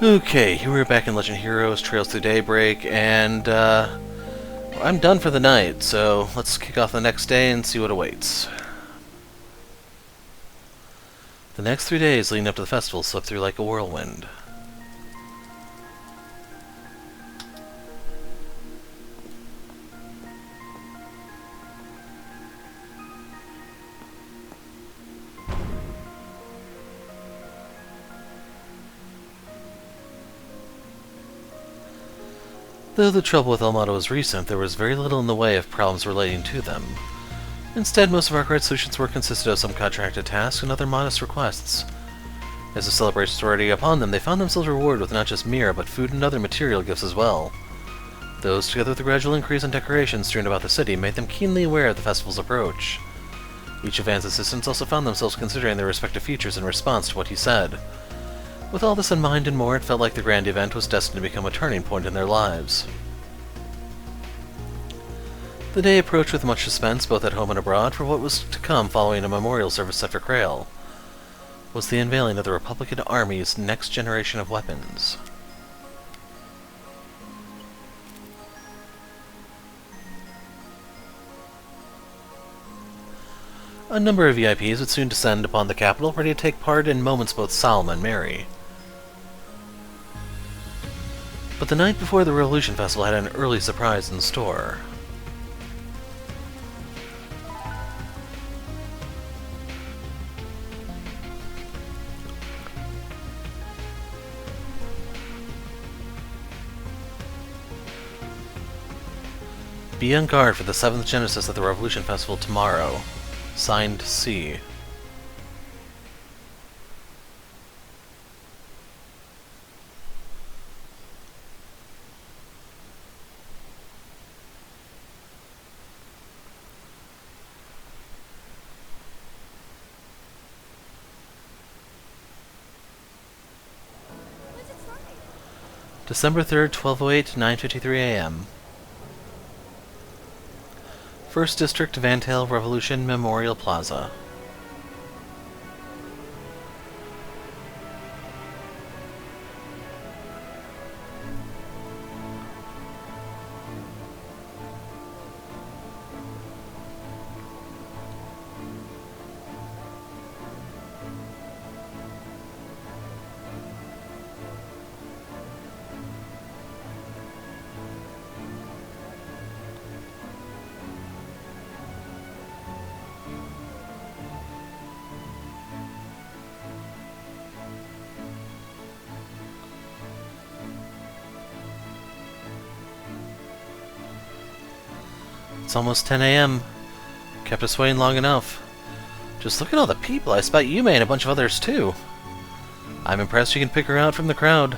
Okay, here we're back in Legend Heroes, Trails Through Daybreak, and I'm done for the night, so let's kick off the next day and see what awaits. The next 3 days leading up to the festival slip through like a whirlwind. Though the trouble with Elmado was recent, there was very little in the way of problems relating to them. Instead, most of Arkwright's solutions were consisted of some contracted tasks and other modest requests. As the celebrations were already upon them, they found themselves rewarded with not just Mira, but food and other material gifts as well. Those, together with the gradual increase in decorations strewn about the city, made them keenly aware of the festival's approach. Each of Van's assistants also found themselves considering their respective futures in response to what he said. With all this in mind and more, it felt like the grand event was destined to become a turning point in their lives. The day approached with much suspense, both at home and abroad, for what was to come following a memorial service set for Krail. Was the unveiling of the Republican Army's next generation of weapons. A number of VIPs would soon descend upon the capital, ready to take part in moments both solemn and merry. But the night before the Revolution Festival had an early surprise in store. Be on guard for the 7th Genesis of the Revolution Festival tomorrow. Signed, C. December 3rd, 12:08 to 9:53 a.m. 1st District Vantail Revolution Memorial Plaza. It's almost 10 a.m. Kept us waiting long enough. Just look at all the people. I spot Yume and a bunch of others too. I'm impressed you can pick her out from the crowd.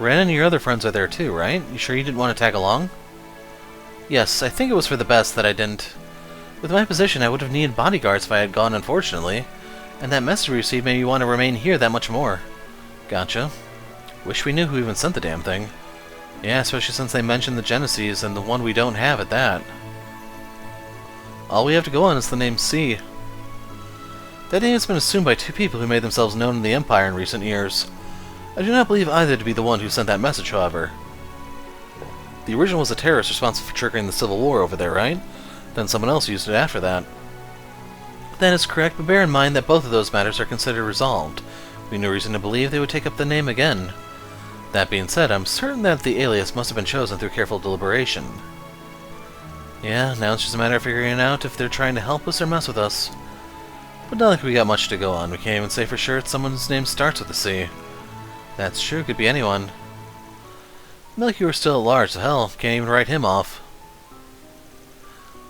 Ren and your other friends are there too, right? You sure you didn't want to tag along? Yes, I think it was for the best that I didn't. With my position, I would have needed bodyguards if I had gone, unfortunately. And that message we received made me want to remain here that much more. Gotcha. Wish we knew who even sent the damn thing. Yeah, especially since they mentioned the Genesis, and the one we don't have at that. All we have to go on is the name C. That name has been assumed by 2 people who made themselves known in the Empire in recent years. I do not believe either to be the one who sent that message, however. The original was a terrorist responsible for triggering the Civil War over there, right? Then someone else used it after that. That is correct, but bear in mind that both of those matters are considered resolved. We have no reason to believe they would take up the name again. That being said, I'm certain that the alias must have been chosen through careful deliberation. Yeah, now it's just a matter of figuring out if they're trying to help us or mess with us. But not like we got much to go on. We can't even say for sure it's someone whose name starts with a C. That's true, could be anyone. Not like you were still at large, so hell, can't even write him off.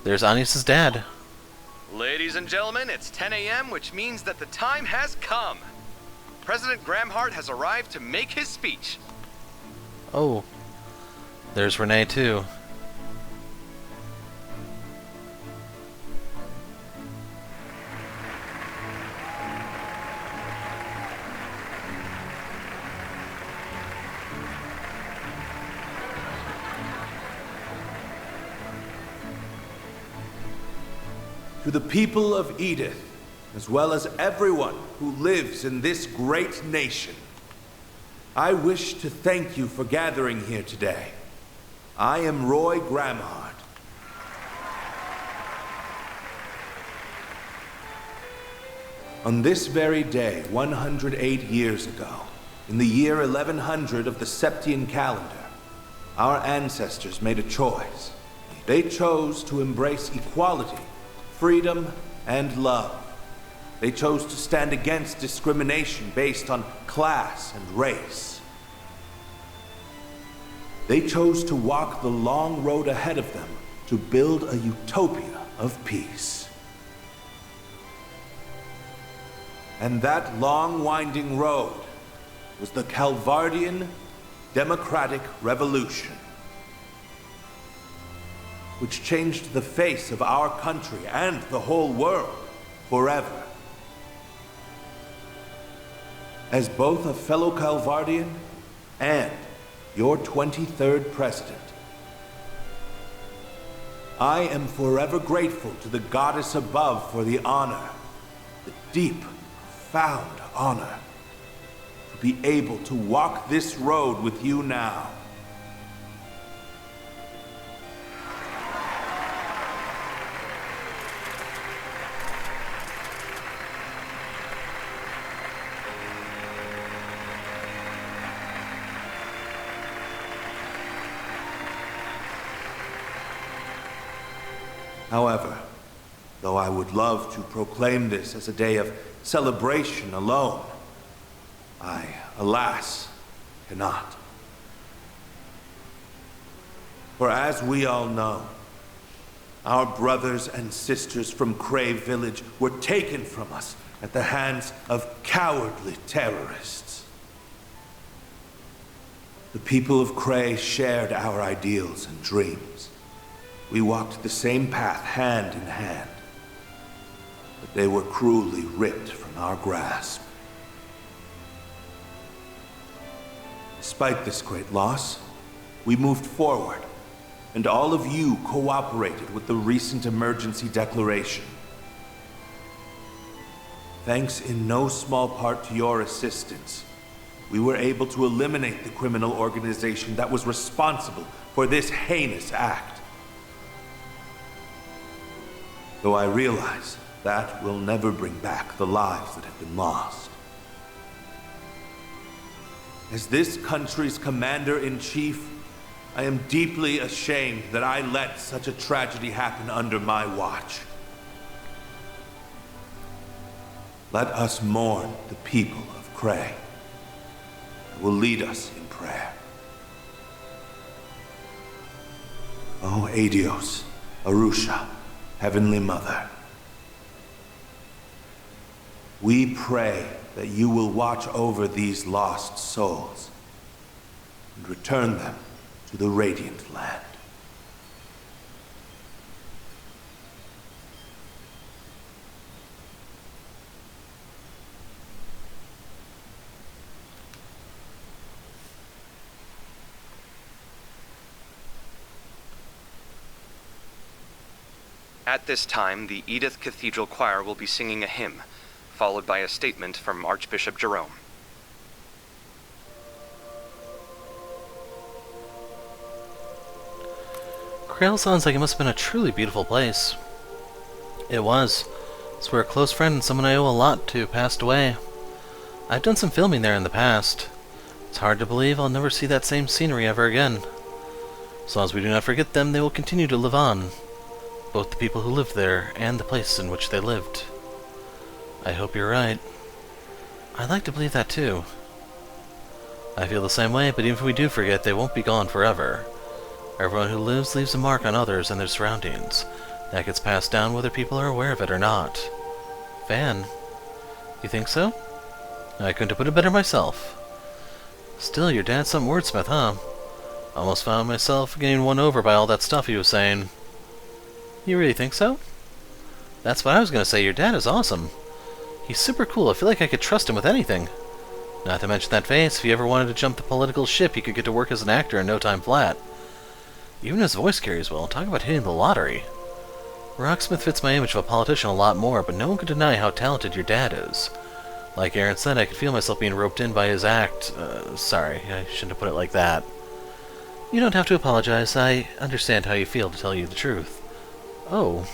There's Anisa's dad. Ladies and gentlemen, it's 10 a.m., which means that the time has come. President Gramhart has arrived to make his speech. Oh, there's Renee too. To the people of Edith, as well as everyone who lives in this great nation. I wish to thank you for gathering here today. I am Roy Gramhard. On this very day, 108 years ago, in the year 1100 of the Septian calendar, our ancestors made a choice. They chose to embrace equality, freedom, and love. They chose to stand against discrimination based on class and race. They chose to walk the long road ahead of them to build a utopia of peace. And that long, winding road was the Calvardian Democratic Revolution, which changed the face of our country and the whole world forever. As both a fellow Calvardian and your 23rd president, I am forever grateful to the goddess above for the honor, the deep, profound honor, to be able to walk this road with you now. However, though I would love to proclaim this as a day of celebration alone, I, alas, cannot. For as we all know, our brothers and sisters from Cray Village were taken from us at the hands of cowardly terrorists. The people of Cray shared our ideals and dreams. We walked the same path hand in hand, but they were cruelly ripped from our grasp. Despite this great loss, we moved forward, and all of you cooperated with the recent emergency declaration. Thanks in no small part to your assistance, we were able to eliminate the criminal organization that was responsible for this heinous act. Though I realize that will never bring back the lives that have been lost. As this country's commander-in-chief, I am deeply ashamed that I let such a tragedy happen under my watch. Let us mourn the people of Cray. It will lead us in prayer. O Adios, Arusha, Heavenly Mother, we pray that you will watch over these lost souls and return them to the Radiant Land. At this time, the Edith Cathedral Choir will be singing a hymn, followed by a statement from Archbishop Jerome. Crail sounds like it must have been a truly beautiful place. It was. It's where a close friend and someone I owe a lot to passed away. I've done some filming there in the past. It's hard to believe I'll never see that same scenery ever again. As long as we do not forget them, they will continue to live on. Both the people who lived there and the place in which they lived. I hope you're right. I'd like to believe that too. I feel the same way, but even if we do forget, they won't be gone forever. Everyone who lives leaves a mark on others and their surroundings. That gets passed down whether people are aware of it or not. Van, you think so? I couldn't have put it better myself. Still, your dad's some wordsmith, huh? Almost found myself getting won over by all that stuff he was saying. You really think so? That's what I was going to say. Your dad is awesome. He's super cool. I feel like I could trust him with anything. Not to mention that face. If he ever wanted to jump the political ship, he could get to work as an actor in no time flat. Even his voice carries well. Talk about hitting the lottery. Rocksmith fits my image of a politician a lot more, but no one can deny how talented your dad is. Like Aaron said, I could feel myself being roped in by his act. Sorry, I shouldn't have put it like that. You don't have to apologize. I understand how you feel, to tell you the truth. Oh.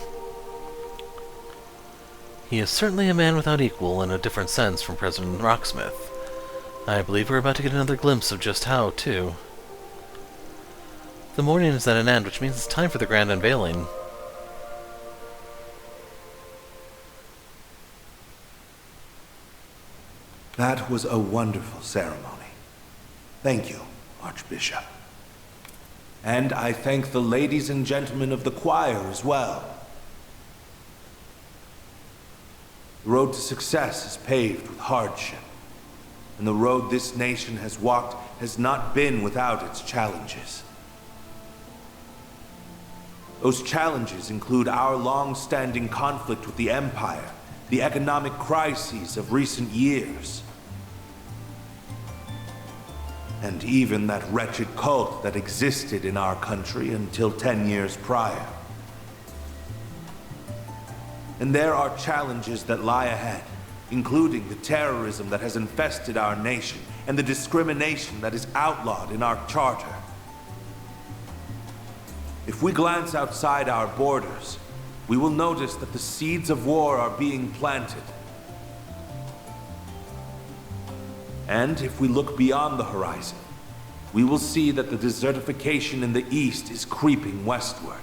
He is certainly a man without equal in a different sense from President Rocksmith. I believe we're about to get another glimpse of just how, too. The morning is at an end, which means it's time for the grand unveiling. That was a wonderful ceremony. Thank you, Archbishop. And I thank the ladies and gentlemen of the choir as well. The road to success is paved with hardship, and the road this nation has walked has not been without its challenges. Those challenges include our long-standing conflict with the Empire, the economic crises of recent years, and even that wretched cult that existed in our country until 10 years prior. And there are challenges that lie ahead, including the terrorism that has infested our nation and the discrimination that is outlawed in our charter. If we glance outside our borders, we will notice that the seeds of war are being planted. And if we look beyond the horizon, we will see that the desertification in the east is creeping westward.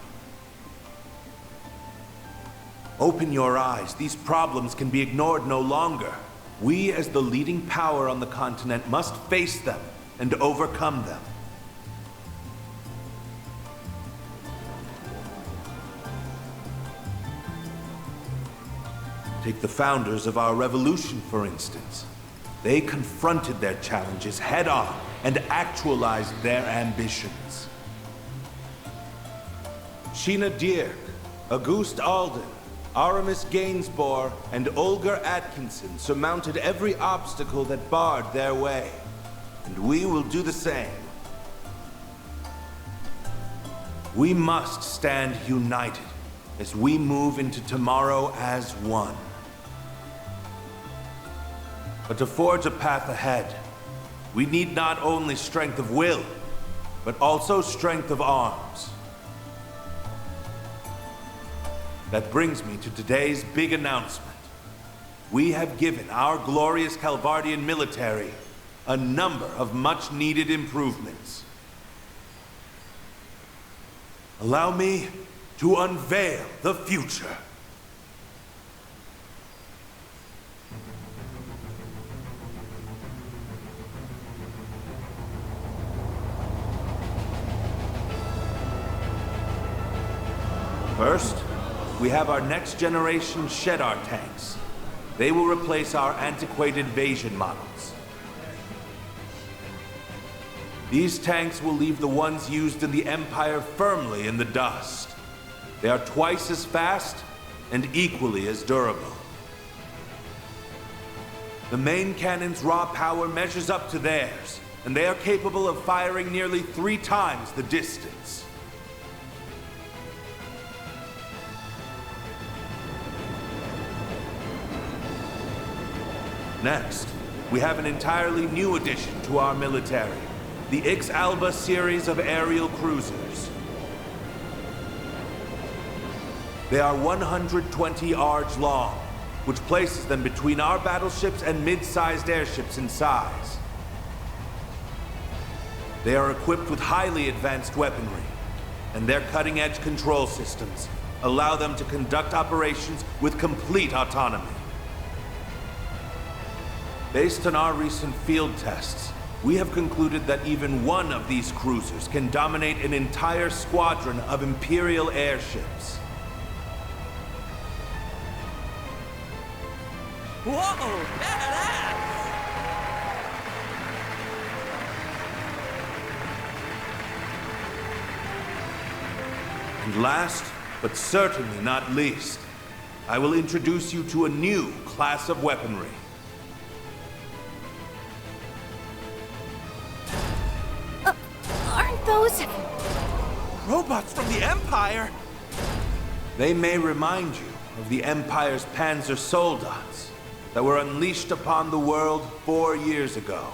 Open your eyes. These problems can be ignored no longer. We, as the leading power on the continent, must face them and overcome them. Take the founders of our revolution, for instance. They confronted their challenges head-on and actualized their ambitions. Sheena Dierk, Auguste Alden, Aramis Gainsborough, and Olga Atkinson surmounted every obstacle that barred their way. And we will do the same. We must stand united as we move into tomorrow as one. But to forge a path ahead, we need not only strength of will, but also strength of arms. That brings me to today's big announcement. We have given our glorious Calvardian military a number of much-needed improvements. Allow me to unveil the future. First, we have our next-generation Shedar tanks. They will replace our antiquated Vasion models. These tanks will leave the ones used in the Empire firmly in the dust. They are twice as fast and equally as durable. The main cannon's raw power measures up to theirs, and they are capable of firing nearly 3 times the distance. Next, we have an entirely new addition to our military, the Ix Alba series of aerial cruisers. They are 120 ards long, which places them between our battleships and mid-sized airships in size. They are equipped with highly advanced weaponry, and their cutting-edge control systems allow them to conduct operations with complete autonomy. Based on our recent field tests, we have concluded that even one of these cruisers can dominate an entire squadron of Imperial airships. Whoa, badass! And last, but certainly not least, I will introduce you to a new class of weaponry. Aren't those... Robots from the Empire? They may remind you of the Empire's Panzer Soldats that were unleashed upon the world 4 years ago.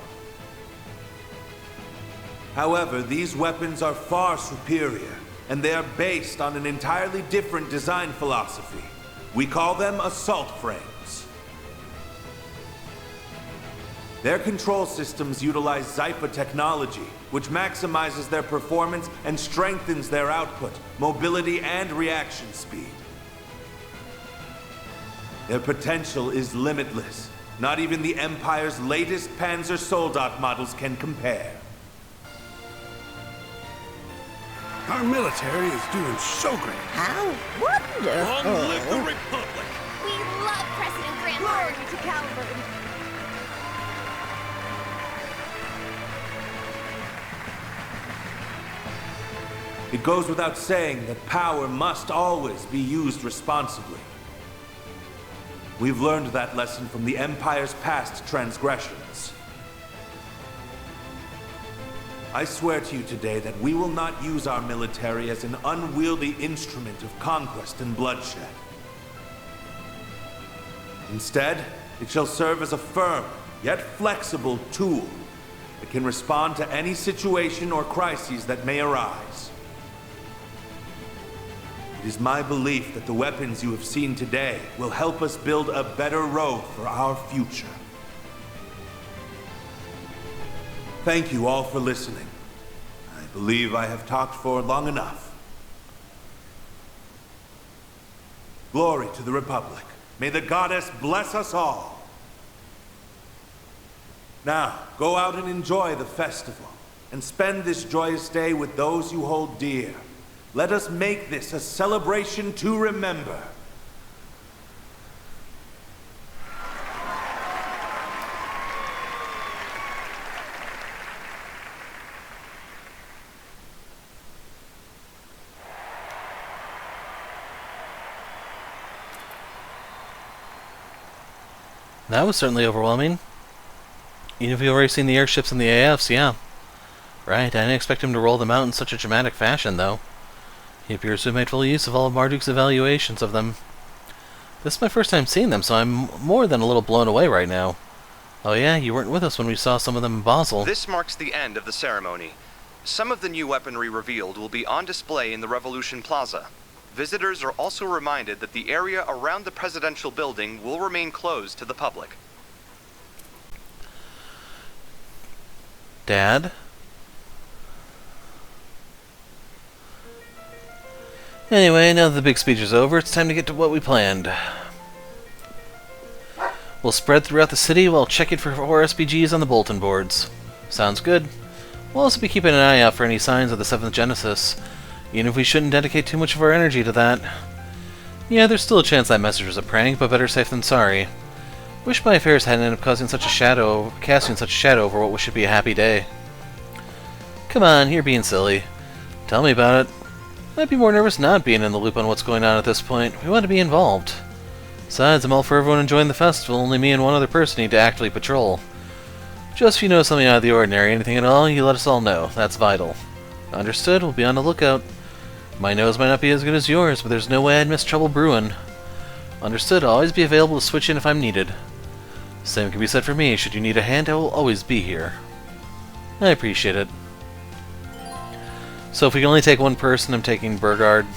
However, these weapons are far superior, and they are based on an entirely different design philosophy. We call them assault frames. Their control systems utilize Zypha technology, which maximizes their performance and strengthens their output, mobility, and reaction speed. Their potential is limitless. Not even the Empire's latest Panzer Soldat models can compare. Our military is doing so great. How wonderful. Long live the Republic! We love President Grandma. Glory to Calvert. It goes without saying that power must always be used responsibly. We've learned that lesson from the Empire's past transgressions. I swear to you today that we will not use our military as an unwieldy instrument of conquest and bloodshed. Instead, it shall serve as a firm, yet flexible tool that can respond to any situation or crises that may arise. It is my belief that the weapons you have seen today will help us build a better road for our future. Thank you all for listening. I believe I have talked for long enough. Glory to the Republic. May the goddess bless us all. Now, go out and enjoy the festival, and spend this joyous day with those you hold dear. Let us make this a celebration to remember. That was certainly overwhelming. Even if you've already seen the airships and the AFs, yeah. Right, I didn't expect him to roll them out in such a dramatic fashion, though. He appears to have made full use of all of Marduk's evaluations of them. This is my first time seeing them, so I'm more than a little blown away right now. Oh yeah, you weren't with us when we saw some of them in Basel. This marks the end of the ceremony. Some of the new weaponry revealed will be on display in the Revolution Plaza. Visitors are also reminded that the area around the presidential building will remain closed to the public. Dad? Anyway, now that the big speech is over, it's time to get to what we planned. We'll spread throughout the city while checking for SPGs on the bulletin boards. Sounds good. We'll also be keeping an eye out for any signs of the 7th Genesis, even if we shouldn't dedicate too much of our energy to that. Yeah, there's still a chance that message was a prank, but better safe than sorry. Wish my affairs hadn't ended up casting such a shadow over what should be a happy day. Come on, you're being silly. Tell me about it. I'd be more nervous not being in the loop on what's going on at this point. We want to be involved. Besides, I'm all for everyone enjoying the festival, only me and one other person need to actively patrol. Just if you know something out of the ordinary, anything at all, you let us all know. That's vital. Understood, we'll be on the lookout. My nose might not be as good as yours, but there's no way I'd miss trouble brewing. Understood, I'll always be available to switch in if I'm needed. Same can be said for me. Should you need a hand, I will always be here. I appreciate it. So if we can only take one person, I'm taking Burgard.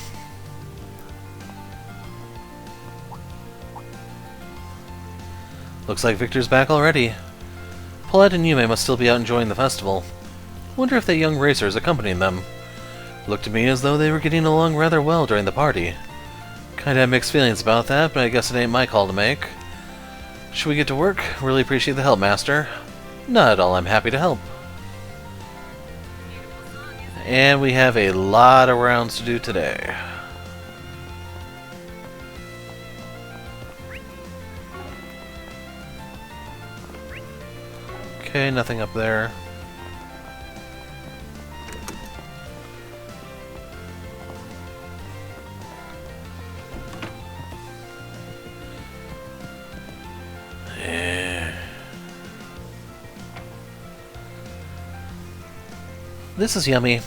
Looks like Victor's back already. Paulette and Yume must still be out enjoying the festival. Wonder if that young racer is accompanying them. Looked to me as though they were getting along rather well during the party. Kinda have mixed feelings about that, but I guess it ain't my call to make. Should we get to work? Really appreciate the help, Master. Not at all, I'm happy to help. And we have a lot of rounds to do today. Okay, nothing up there. This is yummy.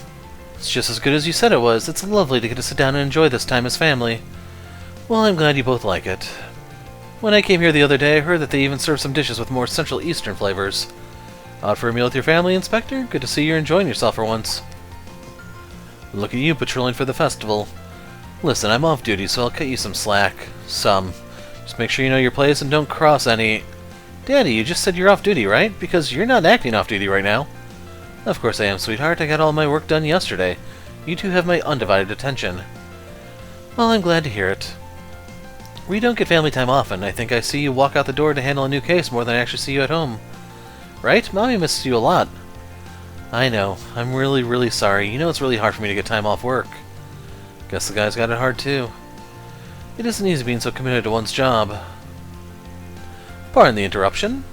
It's just as good as you said it was. It's lovely to get to sit down and enjoy this time as family. Well, I'm glad you both like it. When I came here the other day, I heard that they even serve some dishes with more Central Eastern flavors. Out for a meal with your family, Inspector? Good to see you're enjoying yourself for once. Look at you patrolling for the festival. Listen, I'm off duty, so I'll cut you some slack. Some. Just make sure you know your place and don't cross any... Daddy, you just said you're off duty, right? Because you're not acting off duty right now. Of course I am, sweetheart. I got all my work done yesterday. You two have my undivided attention. Well, I'm glad to hear it. We don't get family time often. I think I see you walk out the door to handle a new case more than I actually see you at home. Right? Mommy misses you a lot. I know. I'm really, really sorry. You know it's really hard for me to get time off work. Guess the guy's got it hard too. It isn't easy being so committed to one's job. Pardon the interruption.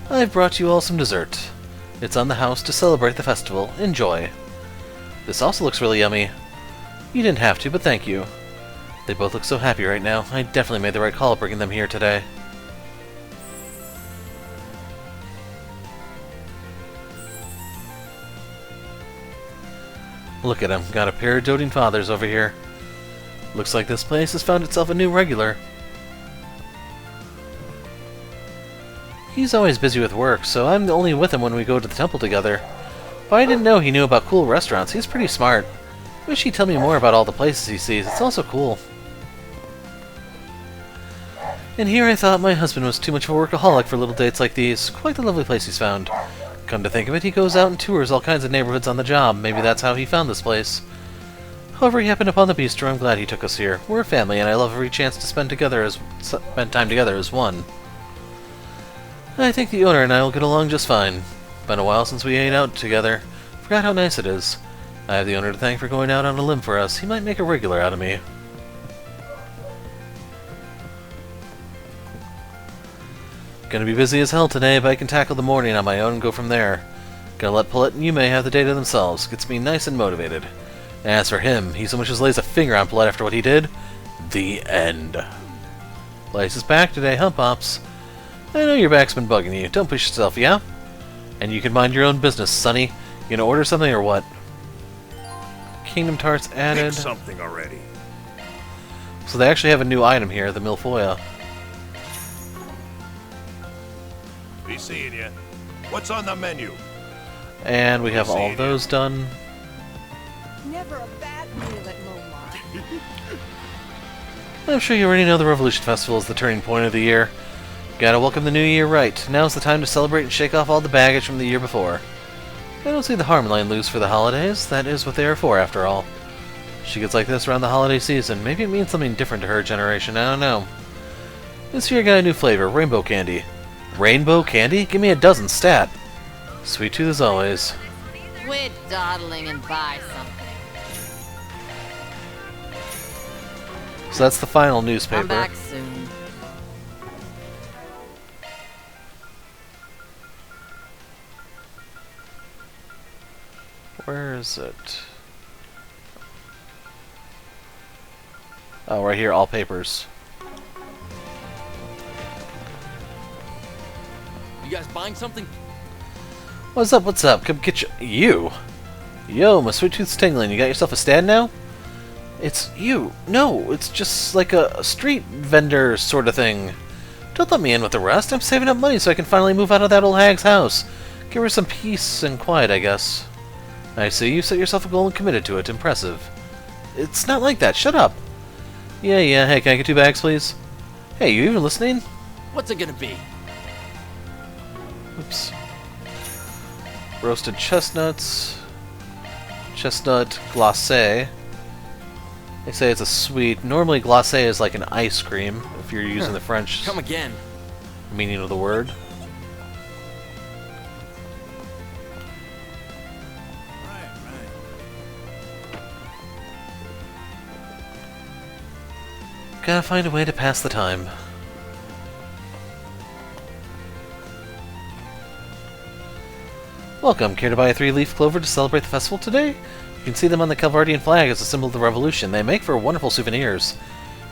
I've brought you all some dessert. It's on the house to celebrate the festival. Enjoy. This also looks really yummy. You didn't have to, but thank you. They both look so happy right now. I definitely made the right call bringing them here today. Look at him. Got a pair of doting fathers over here. Looks like this place has found itself a new regular. He's always busy with work, so I'm only with him when we go to the temple together. But I didn't know he knew about cool restaurants. He's pretty smart. Wish he'd tell me more about all the places he sees. It's all so cool. And here I thought my husband was too much of a workaholic for little dates like these. Quite the lovely place he's found. Come to think of it, he goes out and tours all kinds of neighborhoods on the job. Maybe that's how he found this place. However, he happened upon the bistro. I'm glad he took us here. We're a family, and I love every chance to spend time together as one. I think the owner and I will get along just fine. Been a while since we ate out together. Forgot how nice it is. I have the owner to thank for going out on a limb for us. He might make a regular out of me. Gonna be busy as hell today, but I can tackle the morning on my own and go from there. Gonna let Paulette and Yume have the day to themselves. Gets me nice and motivated. As for him, he so much as lays a finger on Paulette after what he did. The end. Place is back today, huh, Pops? I know your back's been bugging you. Don't push yourself, yeah? And you can mind your own business, Sonny. You gonna order something or what? Kingdom Tarts added. Pick something already. So they actually have a new item here, the Milfoya. Be seeing you. What's on the menu? And we have all of those done. Never a bad meal at Momar. I'm sure you already know the Revolution Festival is the turning point of the year. Gotta welcome the new year right. Now's the time to celebrate and shake off all the baggage from the year before. I don't see the harm in laying loose for the holidays. That is what they are for, after all. She gets like this around the holiday season. Maybe it means something different to her generation. I don't know. This year got a new flavor, rainbow candy. Rainbow candy? Give me a dozen, stat. Sweet tooth as always. Quit dawdling and buy something. So that's the final newspaper. Come back soon. Where is it? Oh, right here, all papers. You guys buying something? What's up, what's up? Come get you. Yo, my sweet tooth's tingling. You got yourself a stand now? It's you. No, it's just like a street vendor sort of thing. Don't let me in with the rest. I'm saving up money so I can finally move out of that old hag's house. Give her some peace and quiet, I guess. I see you set yourself a goal and committed to it. Impressive. It's not like that. Shut up. Yeah. Hey, can I get 2 bags, please? Hey, you even listening? What's it gonna be? Oops. Roasted chestnuts. Chestnut glacé. They say it's a sweet. Normally glacé is like an ice cream, if you're using the French Come again. meaning of the word. Gotta find a way to pass the time. Welcome. Care to buy a 3-leaf clover to celebrate the festival today? You can see them on the Calvardian flag as a symbol of the revolution. They make for wonderful souvenirs.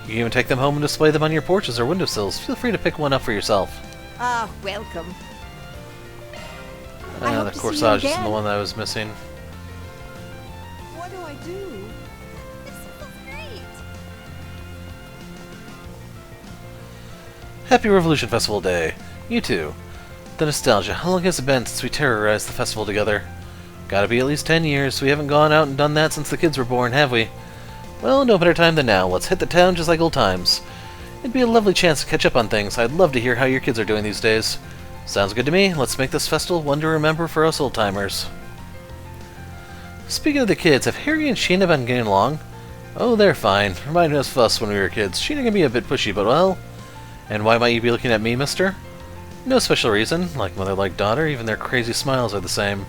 You can even take them home and display them on your porches or windowsills. Feel free to pick one up for yourself. Ah, welcome. I hope The to see you corsage is again. the one that I was missing. What do I do? This feels great. Happy Revolution Festival Day. You too. The nostalgia. How long has it been since we terrorized the festival together? Gotta be at least 10 years. We haven't gone out and done that since the kids were born, have we? Well, no better time than now. Let's hit the town just like old times. It'd be a lovely chance to catch up on things. I'd love to hear how your kids are doing these days. Sounds good to me. Let's make this festival one to remember for us old-timers. Speaking of the kids, have Harry and Sheena been getting along? Oh, they're fine. Reminded us of us when we were kids. Sheena can be a bit pushy, but well... And why might you be looking at me, mister? No special reason. Like mother, like daughter, even their crazy smiles are the same.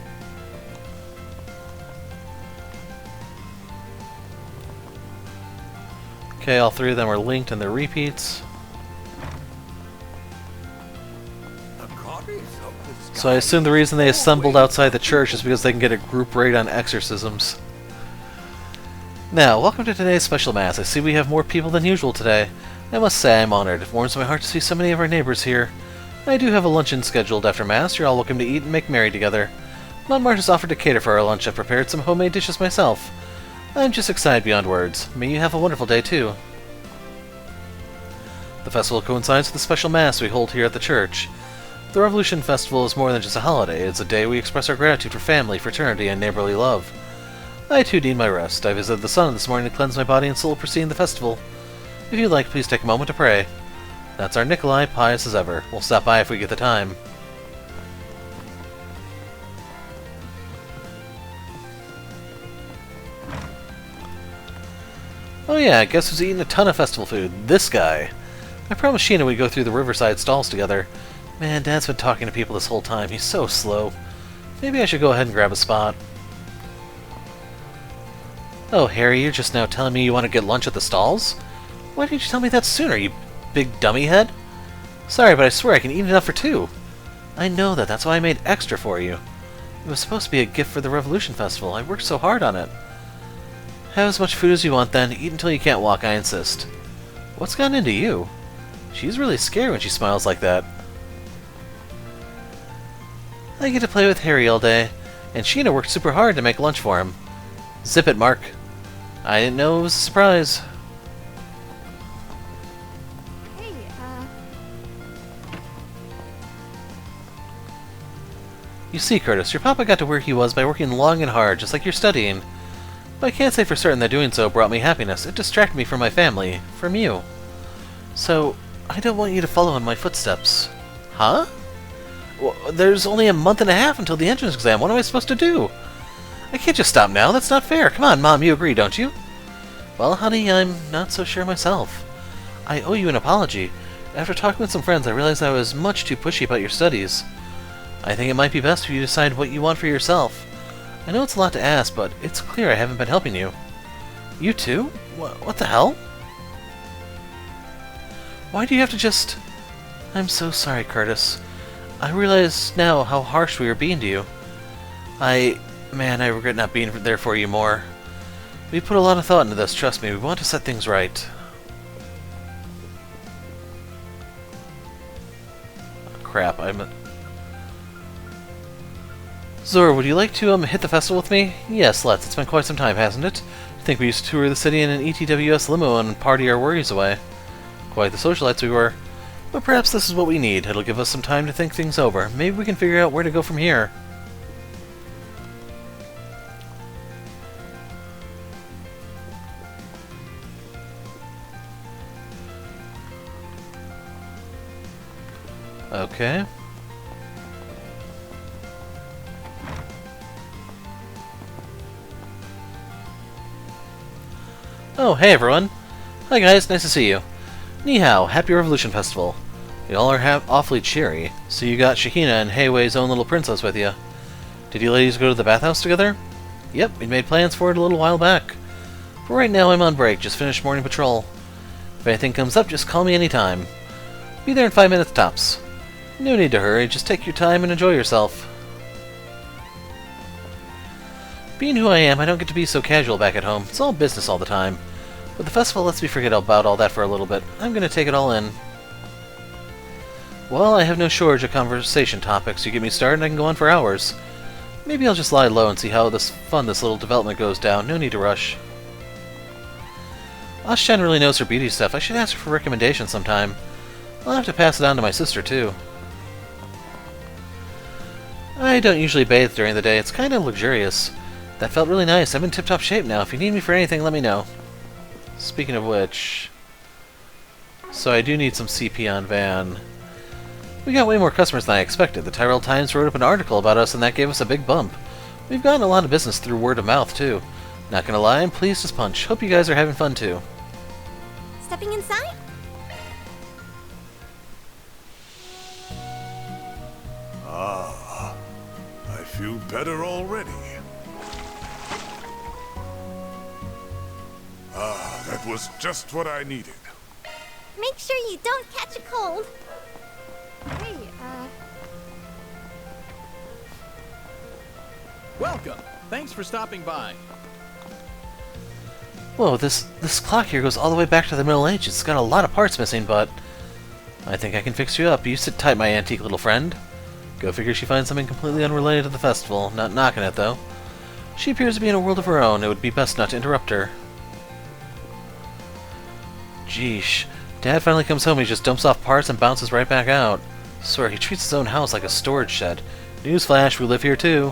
Okay, all three of them are linked and they're repeats. So I assume the reason they assembled outside the church is because they can get a group raid on exorcisms. Now, welcome to today's special mass. I see we have more people than usual today. I must say I'm honored. It warms my heart to see so many of our neighbors here. I do have a luncheon scheduled after mass. You're all welcome to eat and make merry together. Montmartre has offered to cater for our lunch. I've prepared some homemade dishes myself. I'm just excited beyond words. May you have a wonderful day, too. The festival coincides with the special mass we hold here at the church. The Revolution Festival is more than just a holiday. It's a day we express our gratitude for family, fraternity, and neighborly love. I too need my rest. I visited the sun this morning to cleanse my body and soul preceding the festival. If you'd like, please take a moment to pray. That's our Nikolai, pious as ever. We'll stop by if we get the time. Oh yeah, guess who's eating a ton of festival food? This guy. I promised Sheena we'd go through the riverside stalls together. Man, Dad's been talking to people this whole time. He's so slow. Maybe I should go ahead and grab a spot. Oh, Harry, you're just now telling me you want to get lunch at the stalls? Why didn't you tell me that sooner, you big dummy head? Sorry, but I swear I can eat enough for two. I know that. That's why I made extra for you. It was supposed to be a gift for the Revolution Festival. I worked so hard on it. Have as much food as you want, then. Eat until you can't walk, I insist. What's gotten into you? She's really scary when she smiles like that. I get to play with Harry all day, and Sheena worked super hard to make lunch for him. Zip it, Mark. I didn't know it was a surprise. Hey, You see, Curtis, your papa got to where he was by working long and hard, just like you're studying. But I can't say for certain that doing so brought me happiness. It distracted me from my family, from you. So, I don't want you to follow in my footsteps. Huh? Well, there's only a month and a half until the entrance exam. What am I supposed to do? I can't just stop now. That's not fair. Come on, Mom, you agree, don't you? Well, honey, I'm not so sure myself. I owe you an apology. After talking with some friends, I realized I was much too pushy about your studies. I think it might be best for you to decide what you want for yourself. I know it's a lot to ask, but it's clear I haven't been helping you. You too? What the hell? Why do you have to just... I'm so sorry, Curtis. I realize now how harsh we were being to you. Man, I regret not being there for you more. We put a lot of thought into this, trust me. We want to set things right. Oh, crap, Zora, would you like to hit the festival with me? Yes, let's. It's been quite some time, hasn't it? I think we used to tour the city in an ETWS limo and party our worries away. Quite the socialites we were. But perhaps this is what we need. It'll give us some time to think things over. Maybe we can figure out where to go from here. Okay. Oh, hey everyone. Hi guys, nice to see you. Ni hao, happy Revolution Festival. You all are awfully cheery. So you got Shahina and Heiwei's own little princess with you. Did you ladies go to the bathhouse together? Yep, we made plans for it a little while back. For right now, I'm on break, just finished morning patrol. If anything comes up, just call me anytime. Be there in 5 minutes tops. No need to hurry, just take your time and enjoy yourself. Being who I am, I don't get to be so casual back at home. It's all business all the time. But the festival lets me forget about all that for a little bit. I'm gonna take it all in. Well, I have no shortage of conversation topics. You get me started and I can go on for hours. Maybe I'll just lie low and see how this little development goes down. No need to rush. Ashan really knows her beauty stuff. I should ask her for recommendations sometime. I'll have to pass it on to my sister, too. I don't usually bathe during the day. It's kind of luxurious. That felt really nice. I'm in tip-top shape now. If you need me for anything, let me know. Speaking of which... So I do need some CP on Van. We got way more customers than I expected. The Tyrell Times wrote up an article about us, and that gave us a big bump. We've gotten a lot of business through word of mouth, too. Not gonna lie, I'm pleased as punch. Hope you guys are having fun, too. Stepping inside? Ah, I feel better already. Ah, that was just what I needed. Make sure you don't catch a cold. Hey, Welcome. Thanks for stopping by. Whoa, this clock here goes all the way back to the Middle Ages. It's got a lot of parts missing, but... I think I can fix you up. You sit tight, my antique little friend. Go figure she finds something completely unrelated to the festival. Not knocking it, though. She appears to be in a world of her own. It would be best not to interrupt her. Jeesh. Dad finally comes home, he just dumps off parts and bounces right back out. Swear, he treats his own house like a storage shed. Newsflash, we live here too.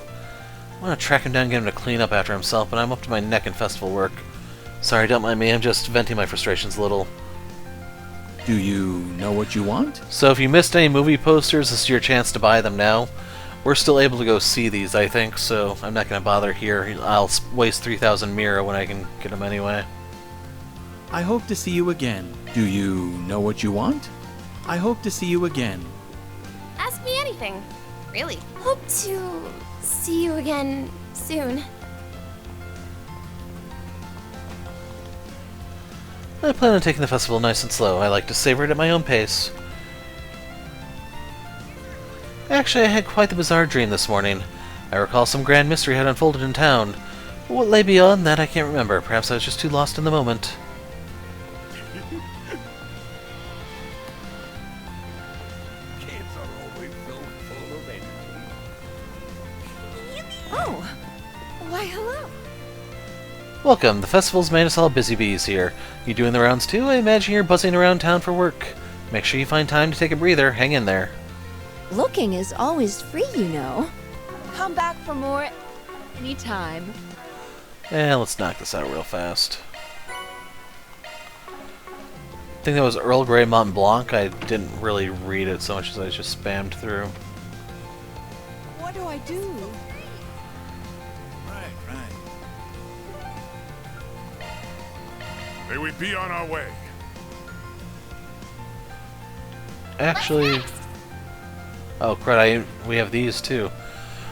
I want to track him down and get him to clean up after himself, but I'm up to my neck in festival work. Sorry, don't mind me, I'm just venting my frustrations a little. Do you know what you want? So if you missed any movie posters, this is your chance to buy them now. We're still able to go see these, I think, so I'm not going to bother here. I'll waste 3,000 Mira when I can get them anyway. I hope to see you again. Do you know what you want? I hope to see you again. Ask me anything. Really. Hope to see you again soon. I plan on taking the festival nice and slow. I like to savor it at my own pace. Actually, I had quite the bizarre dream this morning. I recall some grand mystery had unfolded in town. What lay beyond that I can't remember. Perhaps I was just too lost in the moment. Kids are always so full of energy. oh. Why, hello. Welcome. The festival's made us all busy bees here. You doing the rounds too? I imagine you're buzzing around town for work. Make sure you find time to take a breather. Hang in there. Looking is always free, you know. Come back for more anytime. Let's knock this out real fast. I think that was Earl Grey Mont Blanc. I didn't really read it so much as I just spammed through. What do I do? Right. May we be on our way. Actually... Oh, crud, we have these too.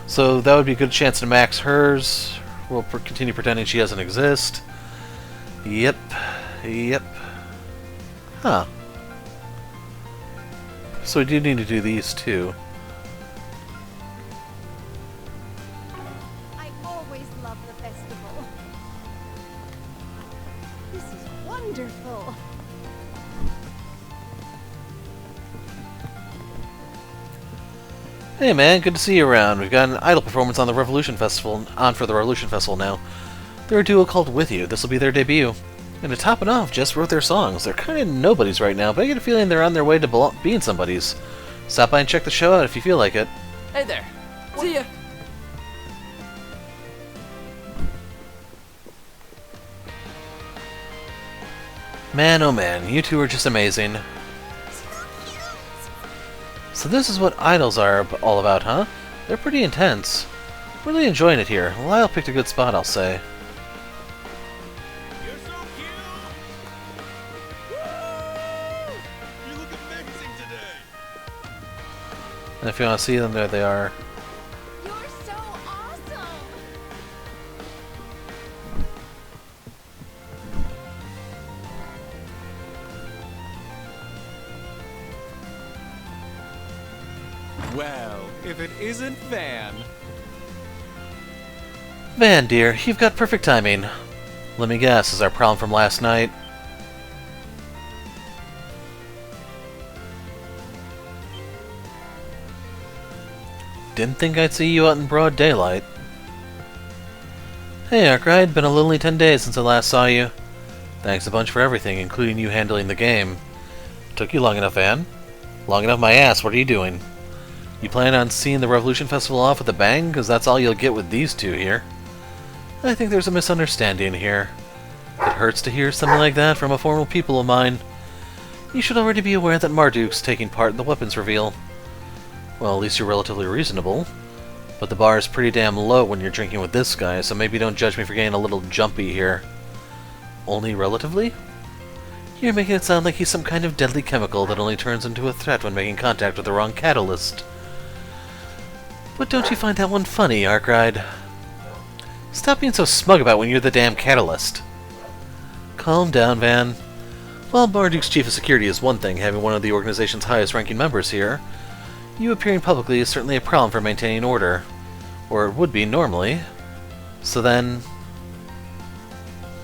So that would be a good chance to max hers. We'll continue pretending she doesn't exist. Yep. Huh. So we do need to do these too. I always love the festival. This is wonderful. Hey man, good to see you around. We've got an idol performance on the Revolution Festival, for the Revolution Festival now. They're a duo called With You. This will be their debut. And to top it off, Jess wrote their songs. They're kind of nobodies right now, but I get a feeling they're on their way to being somebodies. Stop by and check the show out if you feel like it. Hey there. See ya. Man, oh man, you two are just amazing. So this is what idols are all about, huh? They're pretty intense. Really enjoying it here. Lyle picked a good spot, I'll say. You're so cute. Woo! You look amazing today. And if you want to see them, there they are. You're so awesome. Well, if it isn't Van. Van, dear, you've got perfect timing. Let me guess, is our problem from last night? Didn't think I'd see you out in broad daylight. Hey, Arkride, been a lonely 10 days since I last saw you. Thanks a bunch for everything, including you handling the game. Took you long enough, Van. Long enough my ass, what are you doing? You plan on seeing the Revolution Festival off with a bang? Because that's all you'll get with these two here. I think there's a misunderstanding here. It hurts to hear something like that from a former pupil of mine. You should already be aware that Marduk's taking part in the weapons reveal. Well, at least you're relatively reasonable. But the bar is pretty damn low when you're drinking with this guy, so maybe don't judge me for getting a little jumpy here. Only relatively? You're making it sound like he's some kind of deadly chemical that only turns into a threat when making contact with the wrong catalyst. But don't you find that one funny, Arkride? Stop being so smug about when you're the damn catalyst. Calm down, Van. While Marduk's chief of security is one thing, having one of the organization's highest-ranking members here, you appearing publicly is certainly a problem for maintaining order. Or it would be, normally. So then...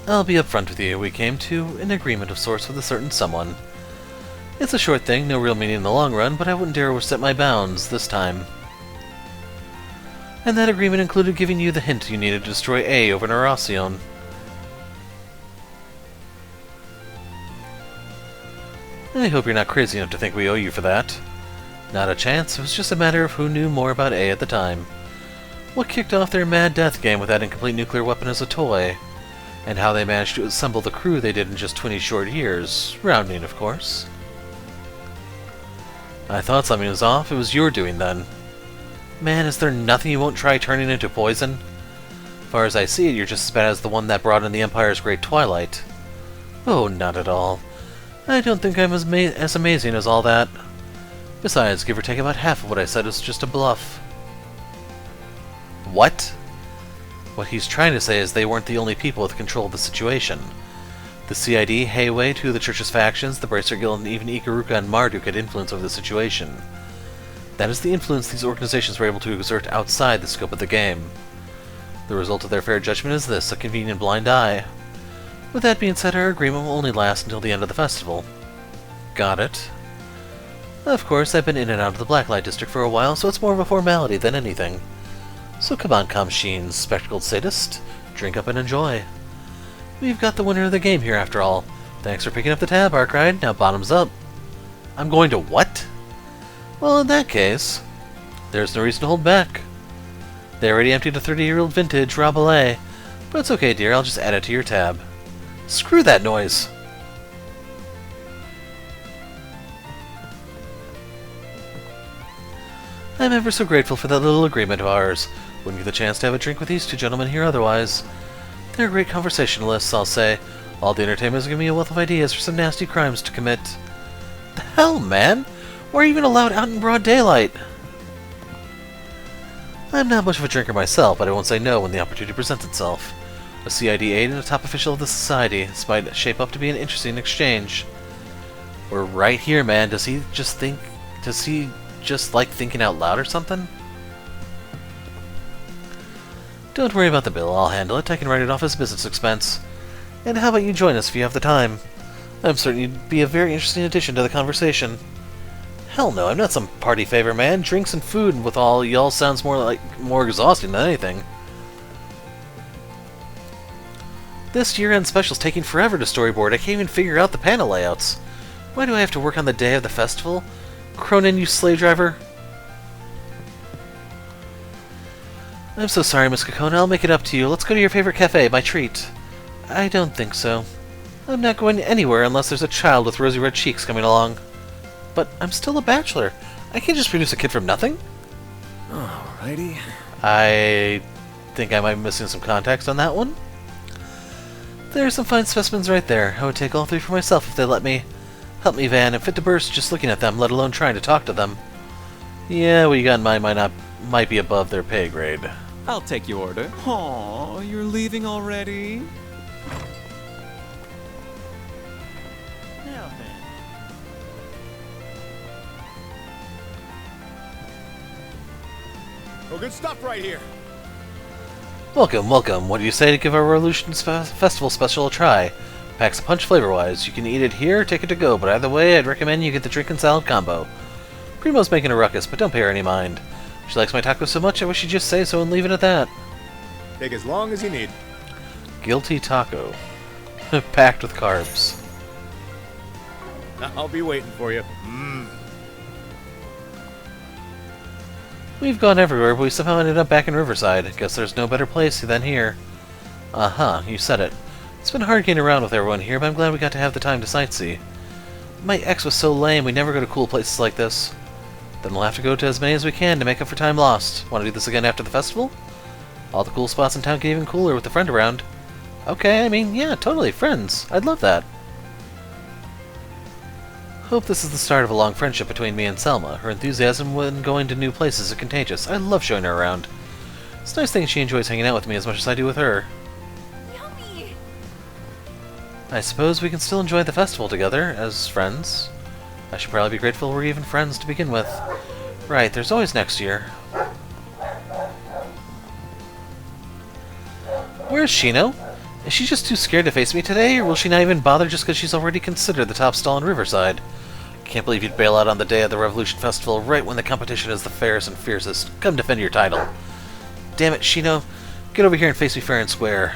I'll be upfront with you. We came to an agreement of sorts with a certain someone. It's a short thing, no real meaning in the long run, but I wouldn't dare overstep my bounds this time. And that agreement included giving you the hint you needed to destroy A over Neuracion. I hope you're not crazy enough to think we owe you for that. Not a chance, it was just a matter of who knew more about A at the time. What kicked off their mad death game with that incomplete nuclear weapon as a toy, and how they managed to assemble the crew they did in just 20 short years, rounding of course. I thought something was off, it was your doing then. Man, is there nothing you won't try turning into poison? As far as I see it, you're just as bad as the one that brought in the Empire's Great Twilight. Oh, not at all. I don't think I'm as amazing as all that. Besides, give or take about half of what I said is just a bluff. What? What he's trying to say is they weren't the only people with control of the situation. The CID, Heiwei, two of the Church's factions, the Bracer Guild, and even Ikaruka and Marduk had influence over the situation. That is the influence these organizations were able to exert outside the scope of the game. The result of their fair judgment is this, a convenient blind eye. With that being said, our agreement will only last until the end of the festival. Got it. Of course, I've been in and out of the Blacklight District for a while, so it's more of a formality than anything. So come on, Kamshin, spectacled sadist. Drink up and enjoy. We've got the winner of the game here, after all. Thanks for picking up the tab, Arkride. Now bottoms up. I'm going to what? Well, in that case, there's no reason to hold back. They already emptied a 30-year-old vintage Rabelais, but it's okay, dear. I'll just add it to your tab. Screw that noise! I'm ever so grateful for that little agreement of ours. Wouldn't get the chance to have a drink with these two gentlemen here otherwise. They're great conversationalists, I'll say. All the entertainment has given me a wealth of ideas for some nasty crimes to commit. The hell, man? Why are you even allowed out in broad daylight? I'm not much of a drinker myself, but I won't say no when the opportunity presents itself. A CID aide and a top official of the society. This might shape up to be an interesting exchange. We're right here, man. Does he just like thinking out loud or something? Don't worry about the bill. I'll handle it. I can write it off as business expense. And how about you join us if you have the time? I'm certain you'd be a very interesting addition to the conversation. Hell no, I'm not some party favor, man. Drinks and food with all y'all sounds more exhausting than anything. This year-end special's taking forever to storyboard. I can't even figure out the panel layouts. Why do I have to work on the day of the festival? Cronin, you slave driver. I'm so sorry, Miss Kakona. I'll make it up to you. Let's go to your favorite cafe, my treat. I don't think so. I'm not going anywhere unless there's a child with rosy red cheeks coming along. But I'm still a bachelor. I can't just produce a kid from nothing. Alrighty. I think I might be missing some context on that one. There's some fine specimens right there. I would take all three for myself if they let me. Help me, Van. I'm fit to burst just looking at them, let alone trying to talk to them. Yeah, what you got in mind might be above their pay grade. I'll take your order. Aw, you're leaving already? Now then. Oh, good stuff right here. Welcome, welcome. What do you say to give our Revolution Festival special a try? Packs a punch flavor-wise. You can eat it here or take it to go, but either way, I'd recommend you get the drink and salad combo. Primo's making a ruckus, but don't pay her any mind. She likes my tacos so much, I wish she'd just say so and leave it at that. Take as long as you need. Guilty taco. Packed with carbs. I'll be waiting for you. We've gone everywhere, but we somehow ended up back in Riverside. Guess there's no better place than here. Uh-huh, you said it. It's been hard getting around with everyone here, but I'm glad we got to have the time to sightsee. My ex was so lame, we never go to cool places like this. Then we'll have to go to as many as we can to make up for time lost. Want to do this again after the festival? All the cool spots in town get even cooler with a friend around. Okay, I mean, yeah, totally, friends. I'd love that. Hope this is the start of a long friendship between me and Selma. Her enthusiasm when going to new places is contagious. I love showing her around. It's a nice thing she enjoys hanging out with me as much as I do with her. Yummy! I suppose we can still enjoy the festival together, as friends. I should probably be grateful we're even friends to begin with. Right, there's always next year. Where's Shino? Is she just too scared to face me today, or will she not even bother just because she's already considered the top stall in Riverside? Can't believe you'd bail out on the day of the Revolution Festival right when the competition is the fairest and fiercest. Come defend your title. Damn it, Shino. Get over here and face me fair and square.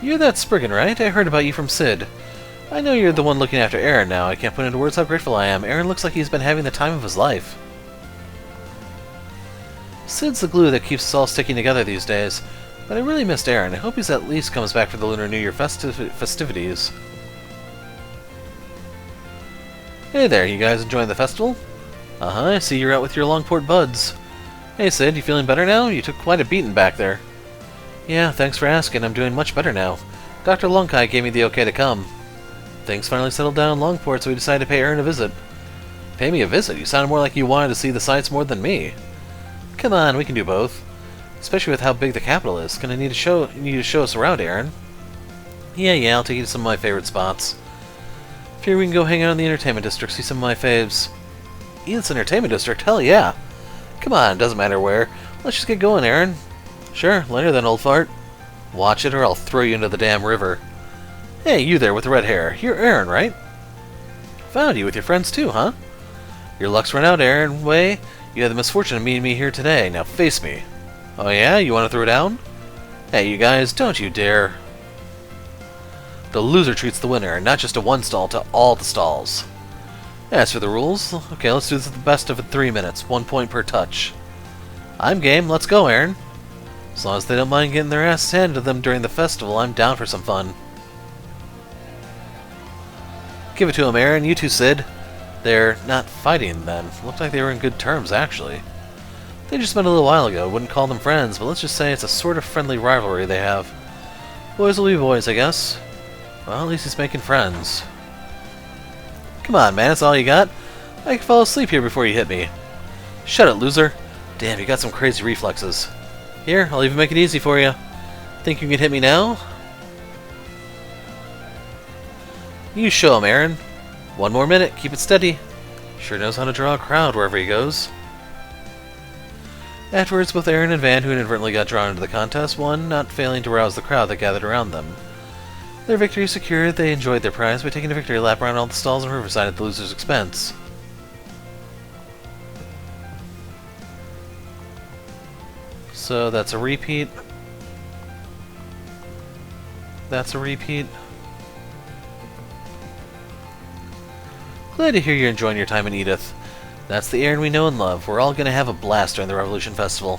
You're that Spriggan, right? I heard about you from Sid. I know you're the one looking after Aaron now. I can't put into words how grateful I am. Aaron looks like he's been having the time of his life. Sid's the glue that keeps us all sticking together these days, but I really missed Aaron. I hope he's at least comes back for the Lunar New Year festivities. Hey there, you guys enjoying the festival? Uh-huh, I see you're out with your Longport buds. Hey Sid, you feeling better now? You took quite a beating back there. Yeah, thanks for asking. I'm doing much better now. Dr. Lunkai gave me the okay to come. Things finally settled down in Longport, so we decided to pay Aaron a visit. Pay me a visit? You sounded more like you wanted to see the sights more than me. Come on, we can do both. Especially with how big the capital is. Gonna need to show us around, Aaron. Yeah, I'll take you to some of my favorite spots. Here we can go hang out in the entertainment district, see some of my faves. Edith's entertainment district? Hell yeah! Come on, doesn't matter where. Let's just get going, Aaron. Sure, later then, old fart. Watch it or I'll throw you into the damn river. Hey, you there with the red hair. You're Aaron, right? Found you with your friends too, huh? Your luck's run out, Aaron. Way. You had the misfortune of meeting me here today. Now face me. Oh yeah? You want to throw down? Hey, you guys, don't you dare. The loser treats the winner, not just to one stall, to all the stalls. As for the rules, okay, let's do this at the best of 3 minutes. 1 point per touch. I'm game. Let's go, Aaron. As long as they don't mind getting their asses handed to them during the festival, I'm down for some fun. Give it to him, Aaron. You too, Sid. They're not fighting, then. Looked like they were in good terms, actually. They just met a little while ago. Wouldn't call them friends, but let's just say it's a sort of friendly rivalry they have. Boys will be boys, I guess. Well, at least he's making friends. Come on, man. That's all you got? I could fall asleep here before you hit me. Shut it, loser. Damn, you got some crazy reflexes. Here, I'll even make it easy for you. Think you can hit me now? You show him, Aaron. 1 more minute. Keep it steady. Sure knows how to draw a crowd wherever he goes. Afterwards, both Aaron and Van, who inadvertently got drawn into the contest, won, not failing to rouse the crowd that gathered around them. Their victory secured, they enjoyed their prize by taking a victory lap around all the stalls in Riverside at the loser's expense. So that's a repeat. That's a repeat. Glad to hear you're enjoying your time in Edith. That's the Aaron we know and love. We're all gonna have a blast during the Revolution Festival.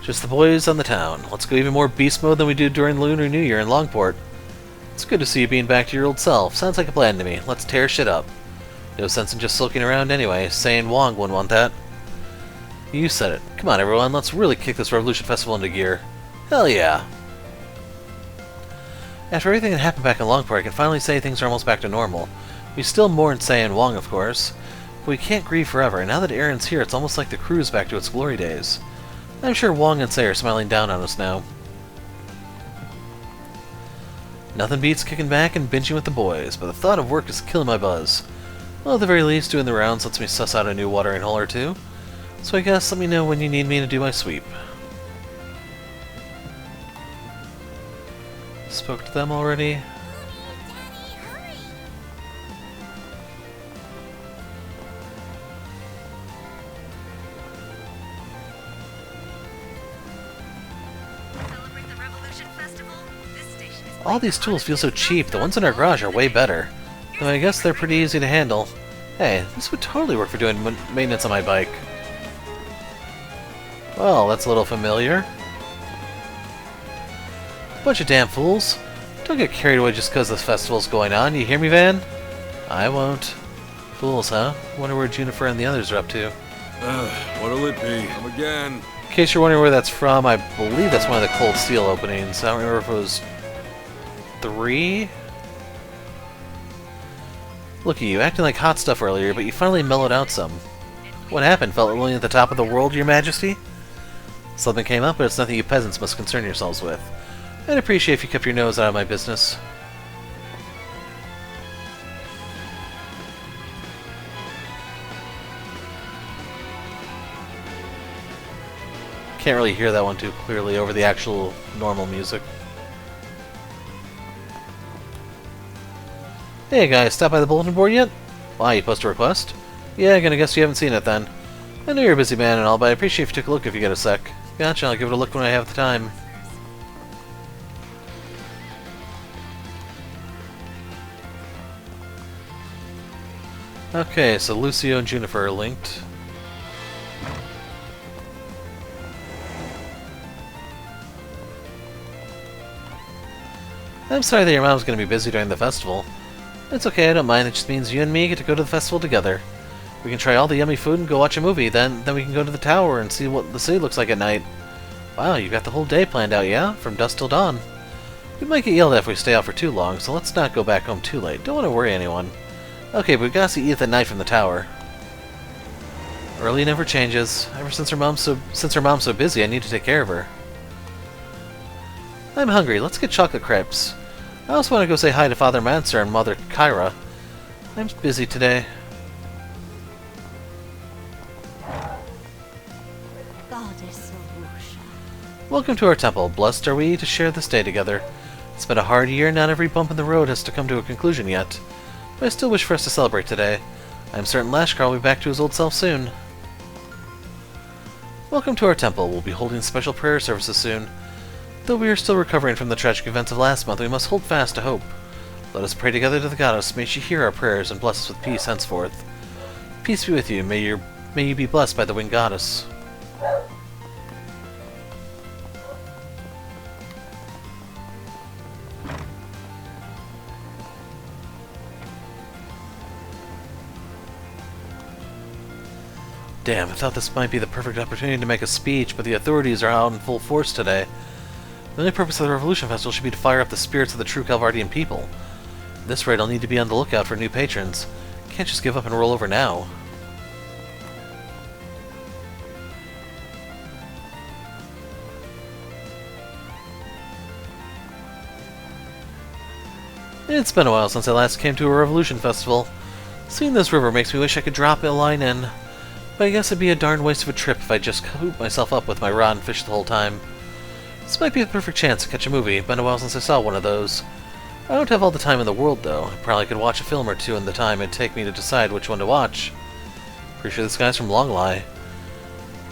Just the boys on the town. Let's go even more beast mode than we did during Lunar New Year in Longport. It's good to see you being back to your old self. Sounds like a plan to me. Let's tear shit up. No sense in just sulking around anyway. Saying Wong wouldn't want that. You said it. Come on, everyone. Let's really kick this Revolution Festival into gear. Hell yeah. After everything that happened back in Longport, I can finally say things are almost back to normal. We still mourn Sei and Wong, of course, but we can't grieve forever, and now that Aaron's here, it's almost like the cruise back to its glory days. I'm sure Wong and Sei are smiling down on us now. Nothing beats kicking back and binging with the boys, but the thought of work is killing my buzz. Well, at the very least, doing the rounds lets me suss out a new watering hole or two, so I guess let me know when you need me to do my sweep. Spoke to them already? All these tools feel so cheap. The ones in our garage are way better. Though I guess they're pretty easy to handle. Hey, this would totally work for doing maintenance on my bike. Well, that's a little familiar. Bunch of damn fools. Don't get carried away just because this festival's going on, you hear me, Van? I won't. Fools, huh? Wonder where Juniper and the others are up to. What'll it be? Come again. In case you're wondering where that's from, I believe that's one of the Cold Steel openings. I don't remember if it was 3? Look at you, acting like hot stuff earlier, but you finally mellowed out some. What happened? Felt lonely at the top of the world, Your Majesty? Something came up, but it's nothing you peasants must concern yourselves with. I'd appreciate if you kept your nose out of my business. Can't really hear that one too clearly over the actual normal music. Hey guys, stop by the bulletin board yet? Why, you post a request? Yeah, gonna guess you haven't seen it then. I know you're a busy man and all, but I appreciate if you took a look if you get a sec. Gotcha, I'll give it a look when I have the time. Okay, so Lucio and Juniper are linked. I'm sorry that your mom's going to be busy during the festival. It's okay, I don't mind. It just means you and me get to go to the festival together. We can try all the yummy food and go watch a movie. Then we can go to the tower and see what the city looks like at night. Wow, you've got the whole day planned out, yeah? From dusk till dawn. We might get yelled at if we stay out for too long, so let's not go back home too late. Don't want to worry anyone. Okay, but we gotta see Edith at night from the tower. Early never changes. Ever since her mom's so busy, I need to take care of her. I'm hungry. Let's get chocolate crepes. I also want to go say hi to Father Manser and Mother Kyra. I'm busy today. Welcome to our temple. Blessed are we to share this day together. It's been a hard year, not every bump in the road has to come to a conclusion yet. But I still wish for us to celebrate today. I'm certain Lashkar will be back to his old self soon. Welcome to our temple. We'll be holding special prayer services soon. Though we are still recovering from the tragic events of last month, we must hold fast to hope. Let us pray together to the goddess. May she hear our prayers and bless us with peace henceforth. Peace be with you. May you be blessed by the winged goddess. Damn, I thought this might be the perfect opportunity to make a speech, but the authorities are out in full force today. The only purpose of the Revolution Festival should be to fire up the spirits of the true Calvardian people. At this rate, I'll need to be on the lookout for new patrons. Can't just give up and roll over now. It's been a while since I last came to a Revolution Festival. Seeing this river makes me wish I could drop a line in. But I guess it'd be a darn waste of a trip if I just hoop myself up with my rod and fish the whole time. This might be the perfect chance to catch a movie. Been a while since I saw one of those. I don't have all the time in the world, though. I probably could watch a film or two in the time it'd take me to decide which one to watch. Pretty sure this guy's from Longlie.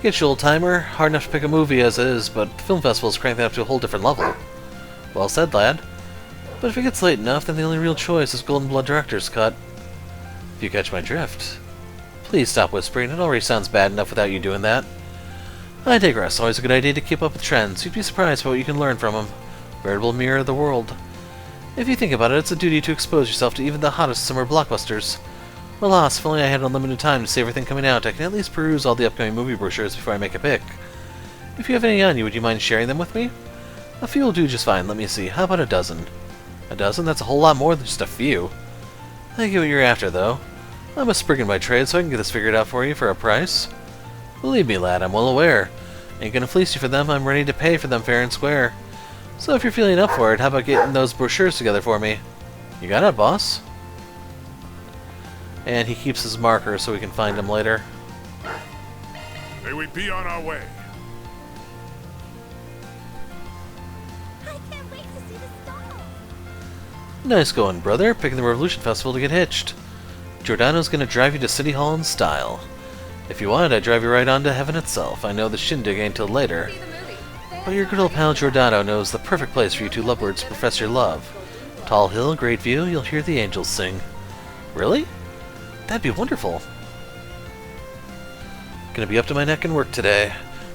Get you, old-timer. Hard enough to pick a movie as is, but the film festival's cranked that up to a whole different level. Well said, lad. But if it gets late enough, then the only real choice is Golden Blood Director's Cut. If you catch my drift. Please stop whispering. It already sounds bad enough without you doing that. I digress. Always a good idea to keep up with trends. You'd be surprised by what you can learn from them. Veritable mirror of the world. If you think about it, it's a duty to expose yourself to even the hottest summer blockbusters. Alas, if only I had unlimited time to see everything coming out, I can at least peruse all the upcoming movie brochures before I make a pick. If you have any on you, would you mind sharing them with me? A few will do just fine. Let me see. How about a dozen? A dozen? That's a whole lot more than just a few. I get what you're after, though. I'm a spriggan by trade, so I can get this figured out for you for a price. Believe me, lad, I'm well aware. Ain't gonna fleece you for them, I'm ready to pay for them fair and square. So if you're feeling up for it, how about getting those brochures together for me? You got it, boss? And he keeps his marker so we can find him later. May we be on our way. I can't wait to see the stall. Nice going, brother. Picking the Revolution Festival to get hitched. Giordano's gonna drive you to City Hall in style. If you wanted, I'd drive you right on to heaven itself. I know the shindig ain't till later. But your good old pal Giordano knows the perfect place for you two lovebirds to profess your love. Tall hill, great view, you'll hear the angels sing. Really? That'd be wonderful. Gonna be up to my neck in work today.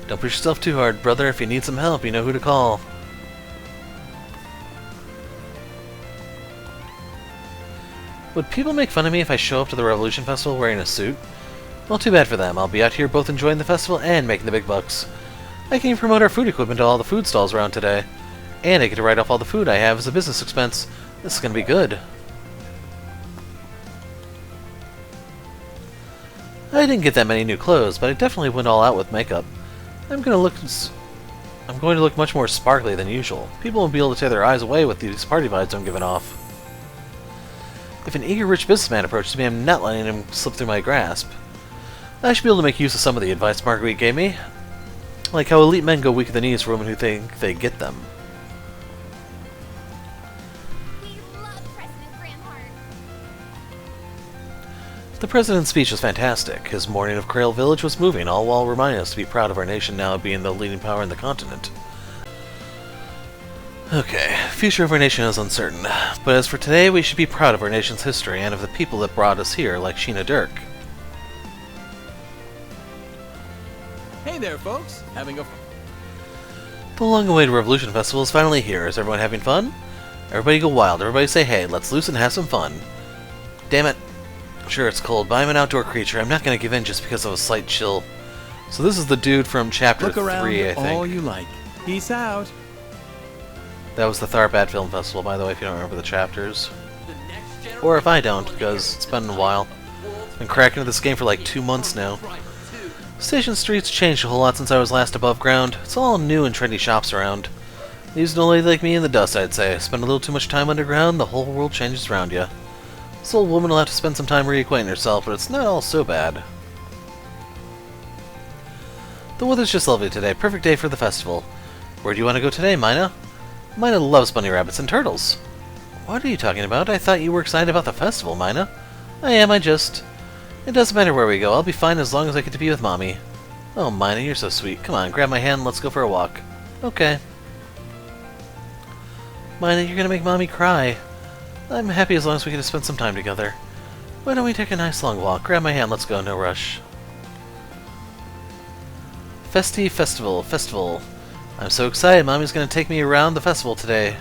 Don't push yourself too hard, brother. If you need some help, you know who to call. Would people make fun of me if I show up to the Revolution Festival wearing a suit? Well, too bad for them. I'll be out here both enjoying the festival and making the big bucks. I can even promote our food equipment to all the food stalls around today. And I get to write off all the food I have as a business expense. This is gonna be good. I didn't get that many new clothes, but I definitely went all out with makeup. I'm going to look much more sparkly than usual. People won't be able to tear their eyes away with these party vibes I'm giving off. If an eager rich businessman approaches me, I'm not letting him slip through my grasp. I should be able to make use of some of the advice Marguerite gave me. Like how elite men go weak at the knees for women who think they get them. The President's speech was fantastic. His morning of Krail Village was moving, all while reminding us to be proud of our nation now being the leading power in the continent. Okay, future of our nation is uncertain, but as for today, we should be proud of our nation's history and of the people that brought us here, like Sheena Dirk. Hey there, folks. Having a... The long-awaited Revolution Festival is finally here. Is everyone having fun? Everybody go wild. Everybody say hey, let's loose and have some fun. Damn it. Sure, it's cold, but I'm an outdoor creature. I'm not going to give in just because of a slight chill. So this is the dude from Chapter 3, I think. All you like. Peace out. That was the Tharbat Film Festival, by the way, if you don't remember the chapters. Or if I don't, because it's been a while. I've been cracking into this game for like 2 months now. Station Street's changed a whole lot since I was last above ground. It's all new and trendy shops around. Leaves an old lady like me in the dust, I'd say. Spend a little too much time underground, the whole world changes around you. This old woman will have to spend some time reacquainting herself, but it's not all so bad. The weather's just lovely today. Perfect day for the festival. Where do you want to go today, Mina? Mina loves bunny rabbits and turtles. What are you talking about? I thought you were excited about the festival, Mina. I am, It doesn't matter where we go. I'll be fine as long as I get to be with Mommy. Oh, Mina, you're so sweet. Come on, grab my hand and let's go for a walk. Okay. Mina, you're gonna make Mommy cry. I'm happy as long as we get to spend some time together. Why don't we take a nice long walk? Grab my hand, let's go, no rush. Festival. I'm so excited, Mommy's gonna take me around the festival today.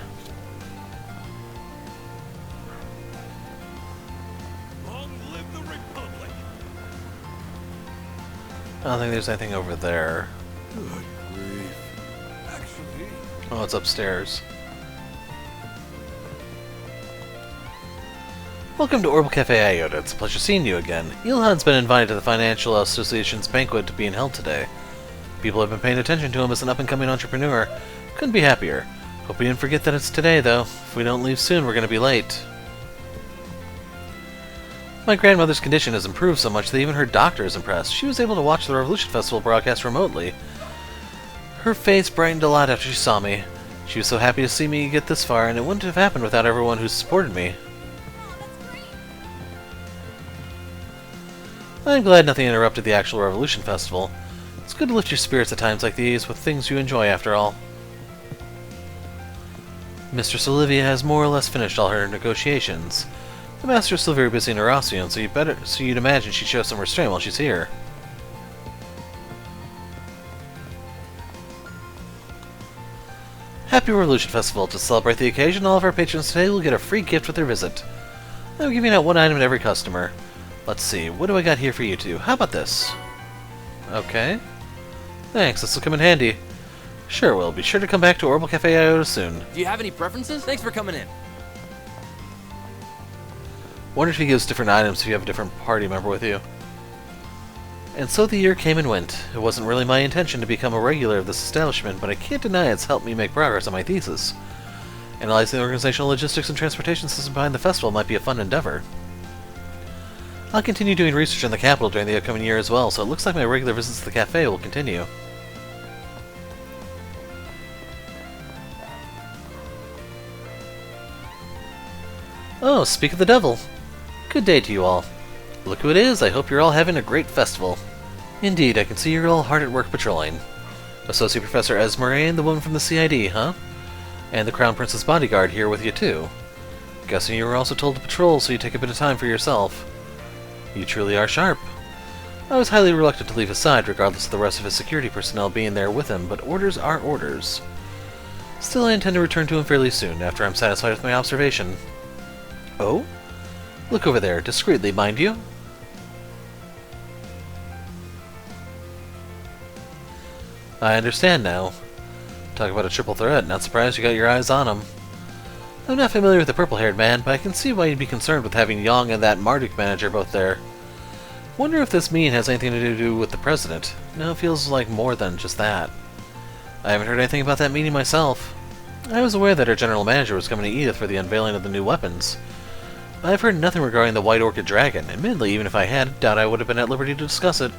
Long live the Republic. I don't think there's anything over there. Good grief. Actually... Oh, it's upstairs. Welcome to Orbital Cafe Iota. It's a pleasure seeing you again. Ilhan's been invited to the Financial Association's banquet being held today. People have been paying attention to him as an up-and-coming entrepreneur. Couldn't be happier. Hope we didn't forget that it's today, though. If we don't leave soon, we're going to be late. My grandmother's condition has improved so much that even her doctor is impressed. She was able to watch the Revolution Festival broadcast remotely. Her face brightened a lot after she saw me. She was so happy to see me get this far, and it wouldn't have happened without everyone who supported me. I'm glad nothing interrupted the actual Revolution Festival. It's good to lift your spirits at times like these, with things you enjoy after all. Mistress Olivia has more or less finished all her negotiations. The Master's still very busy in Horacion, so you'd imagine she'd show some restraint while she's here. Happy Revolution Festival! To celebrate the occasion, all of our patrons today will get a free gift with their visit. I'm giving out one item to every customer. Let's see, what do I got here for you two? How about this? Okay. Thanks, this will come in handy. Sure will. Be sure to come back to Orbital Cafe Iota soon. Do you have any preferences? Thanks for coming in. Wonder if he gives different items if you have a different party member with you. And so the year came and went. It wasn't really my intention to become a regular of this establishment, but I can't deny it's helped me make progress on my thesis. Analyzing the organizational logistics and transportation system behind the festival might be a fun endeavor. I'll continue doing research in the capital during the upcoming year as well, so it looks like my regular visits to the cafe will continue. Oh, speak of the devil. Good day to you all. Look who it is, I hope you're all having a great festival. Indeed, I can see you're all hard at work patrolling. Associate Professor Esmeralda, the woman from the CID, huh? And the Crown Prince's bodyguard here with you too. Guessing you were also told to patrol, so you take a bit of time for yourself. You truly are sharp. I was highly reluctant to leave his side, regardless of the rest of his security personnel being there with him, but orders are orders. Still, I intend to return to him fairly soon, after I'm satisfied with my observation. Oh? Look over there, discreetly, mind you. I understand now. Talk about a triple threat, not surprised you got your eyes on him. I'm not familiar with the purple-haired man, but I can see why you'd be concerned with having Yang and that Marduk manager both there. Wonder if this meeting has anything to do with the president. No, it feels like more than just that. I haven't heard anything about that meeting myself. I was aware that our general manager was coming to Edith for the unveiling of the new weapons. But I've heard nothing regarding the White Orchid Dragon. Admittedly, even if I had, doubt I would have been at liberty to discuss it.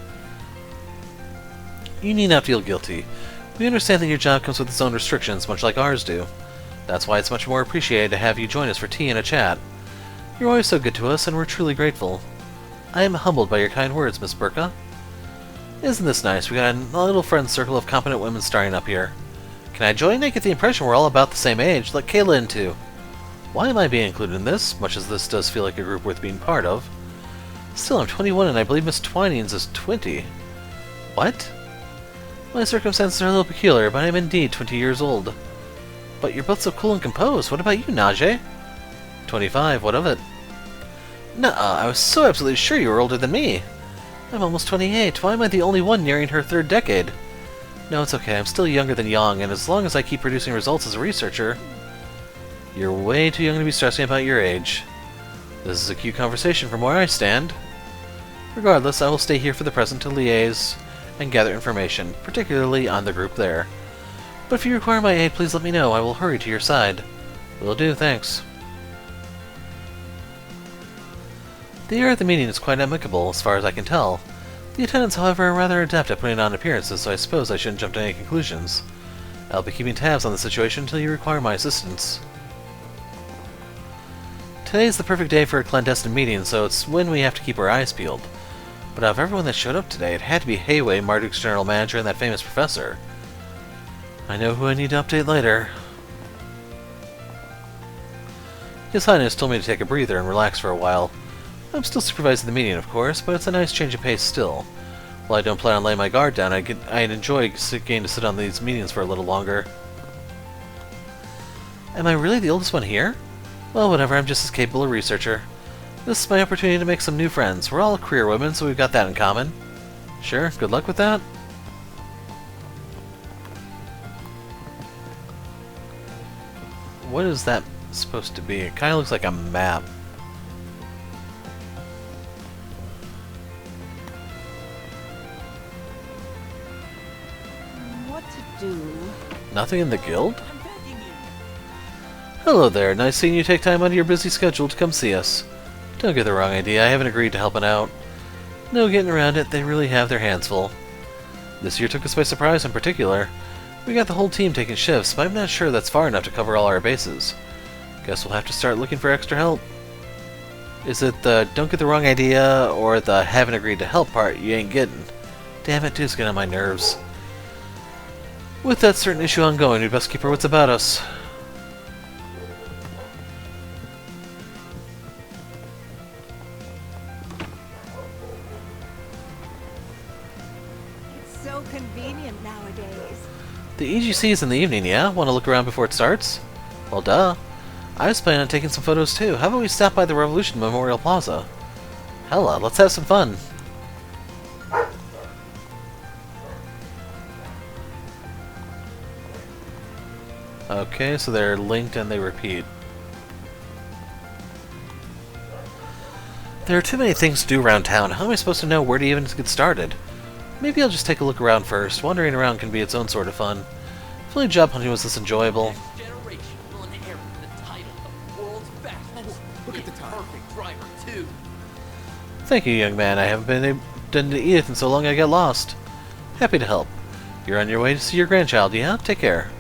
You need not feel guilty. We understand that your job comes with its own restrictions, much like ours do. That's why it's much more appreciated to have you join us for tea and a chat. You're always so good to us, and we're truly grateful. I am humbled by your kind words, Miss Burka. Isn't this nice? We got a little friend circle of competent women starting up here. Can I join? I get the impression we're all about the same age. Let Kayla in too. Why am I being included in this, much as this does feel like a group worth being part of? Still, I'm 21 and I believe Miss Twinings is 20. What? My circumstances are a little peculiar, but I am indeed 20 years old. But you're both so cool and composed. What about you, Najee? 25, what of it? Nuh-uh, I was so absolutely sure you were older than me. I'm almost 28. Why am I the only one nearing her third decade? No, it's okay. I'm still younger than Yang, and as long as I keep producing results as a researcher... You're way too young to be stressing about your age. This is a cute conversation from where I stand. Regardless, I will stay here for the present to liaise and gather information, particularly on the group there. But if you require my aid, please let me know. I will hurry to your side. Will do, thanks. The air at the meeting is quite amicable, as far as I can tell. The attendants, however, are rather adept at putting on appearances, so I suppose I shouldn't jump to any conclusions. I'll be keeping tabs on the situation until you require my assistance. Today is the perfect day for a clandestine meeting, so it's when we have to keep our eyes peeled. But out of everyone that showed up today, it had to be Hayway, Marduk's general manager, and that famous professor. I know who I need to update later. His Highness told me to take a breather and relax for a while. I'm still supervising the meeting, of course, but it's a nice change of pace still. While I don't plan on laying my guard down, I'd enjoy getting to sit on these meetings for a little longer. Am I really the oldest one here? Well, whatever, I'm just as capable a researcher. This is my opportunity to make some new friends. We're all career women, so we've got that in common. Sure, good luck with that. What is that supposed to be? It kind of looks like a map. What to do? Nothing in the guild? Hello there, nice seeing you take time out of your busy schedule to come see us. Don't get the wrong idea, I haven't agreed to helping out. No getting around it, they really have their hands full. This year took us by surprise in particular. We got the whole team taking shifts, but I'm not sure that's far enough to cover all our bases. Guess we'll have to start looking for extra help. Is it the don't get the wrong idea or the haven't agreed to help part you ain't getting? Damn it, dude's getting on my nerves. With that certain issue ongoing, we'd best keep our wits about us. It's so convenient nowadays. The EGC is in the evening, yeah? Want to look around before it starts? Well, duh. I was planning on taking some photos too. How about we stop by the Revolution Memorial Plaza? Hella, let's have some fun. Okay, so they're linked and they repeat. There are too many things to do around town. How am I supposed to know where to even get started? Maybe I'll just take a look around first. Wandering around can be its own sort of fun. If only job hunting was this enjoyable. Look at the time. Perfect driver, too. Thank you, young man. I haven't been to Edith in so long I get lost. Happy to help. You're on your way to see your grandchild, yeah? Take care.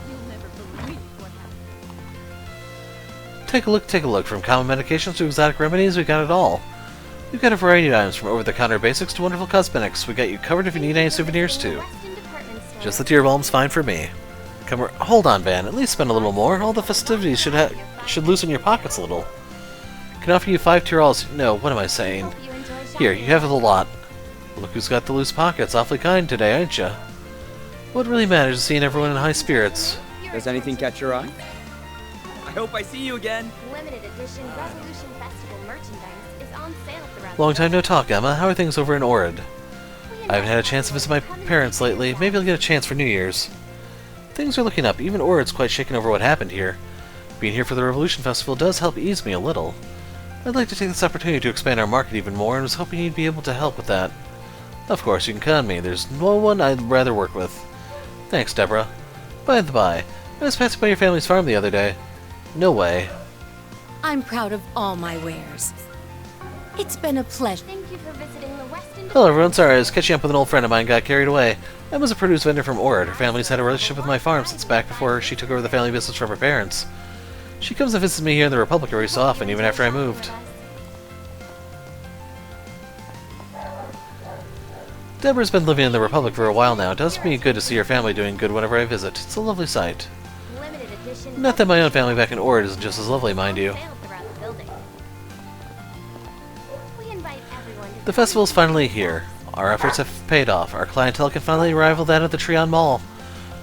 You'll never believe what happened. Take a look. From common medications to exotic remedies, we got it all. We've got a variety of items from over-the-counter basics to wonderful cosmetics. We got you covered if you need any souvenirs too. Just the tear balm's fine for me. Hold on, Van. At least spend a little more. All the festivities should loosen your pockets a little. Can offer you 5 Tyrolls. No, what am I saying? Here, you have the lot. Look who's got the loose pockets. Awfully kind today, ain't ya? What really matters is seeing everyone in high spirits. Does anything catch your eye? I hope I see you again. Limited edition Revolution Festival merchandise is on sale throughout. Long time no talk, Emma. How are things over in Orid? I haven't had a chance to visit my parents lately. Maybe I'll get a chance for New Year's. Things are looking up. Even Orid's quite shaken over what happened here. Being here for the Revolution Festival does help ease me a little. I'd like to take this opportunity to expand our market even more, and was hoping you'd be able to help with that. Of course, you can count on me. There's no one I'd rather work with. Thanks, Deborah. By the by, I was passing by your family's farm the other day. No way. I'm proud of all my wares. It's been a pleasure. Thank you for visiting the Westin. Hello everyone, sorry, I was catching up with an old friend of mine, got carried away. Emma's a produce vendor from Orid. Her family's had a relationship with my farm since back before she took over the family business from her parents. She comes and visits me here in the Republic every so often, even after I moved. Deborah's been living in the Republic for a while now. It does me good to see her family doing good whenever I visit. It's a lovely sight. Not that my own family back in Orid isn't just as lovely, mind you. The festival's finally here. Our efforts have paid off. Our clientele can finally rival that at the Trion Mall.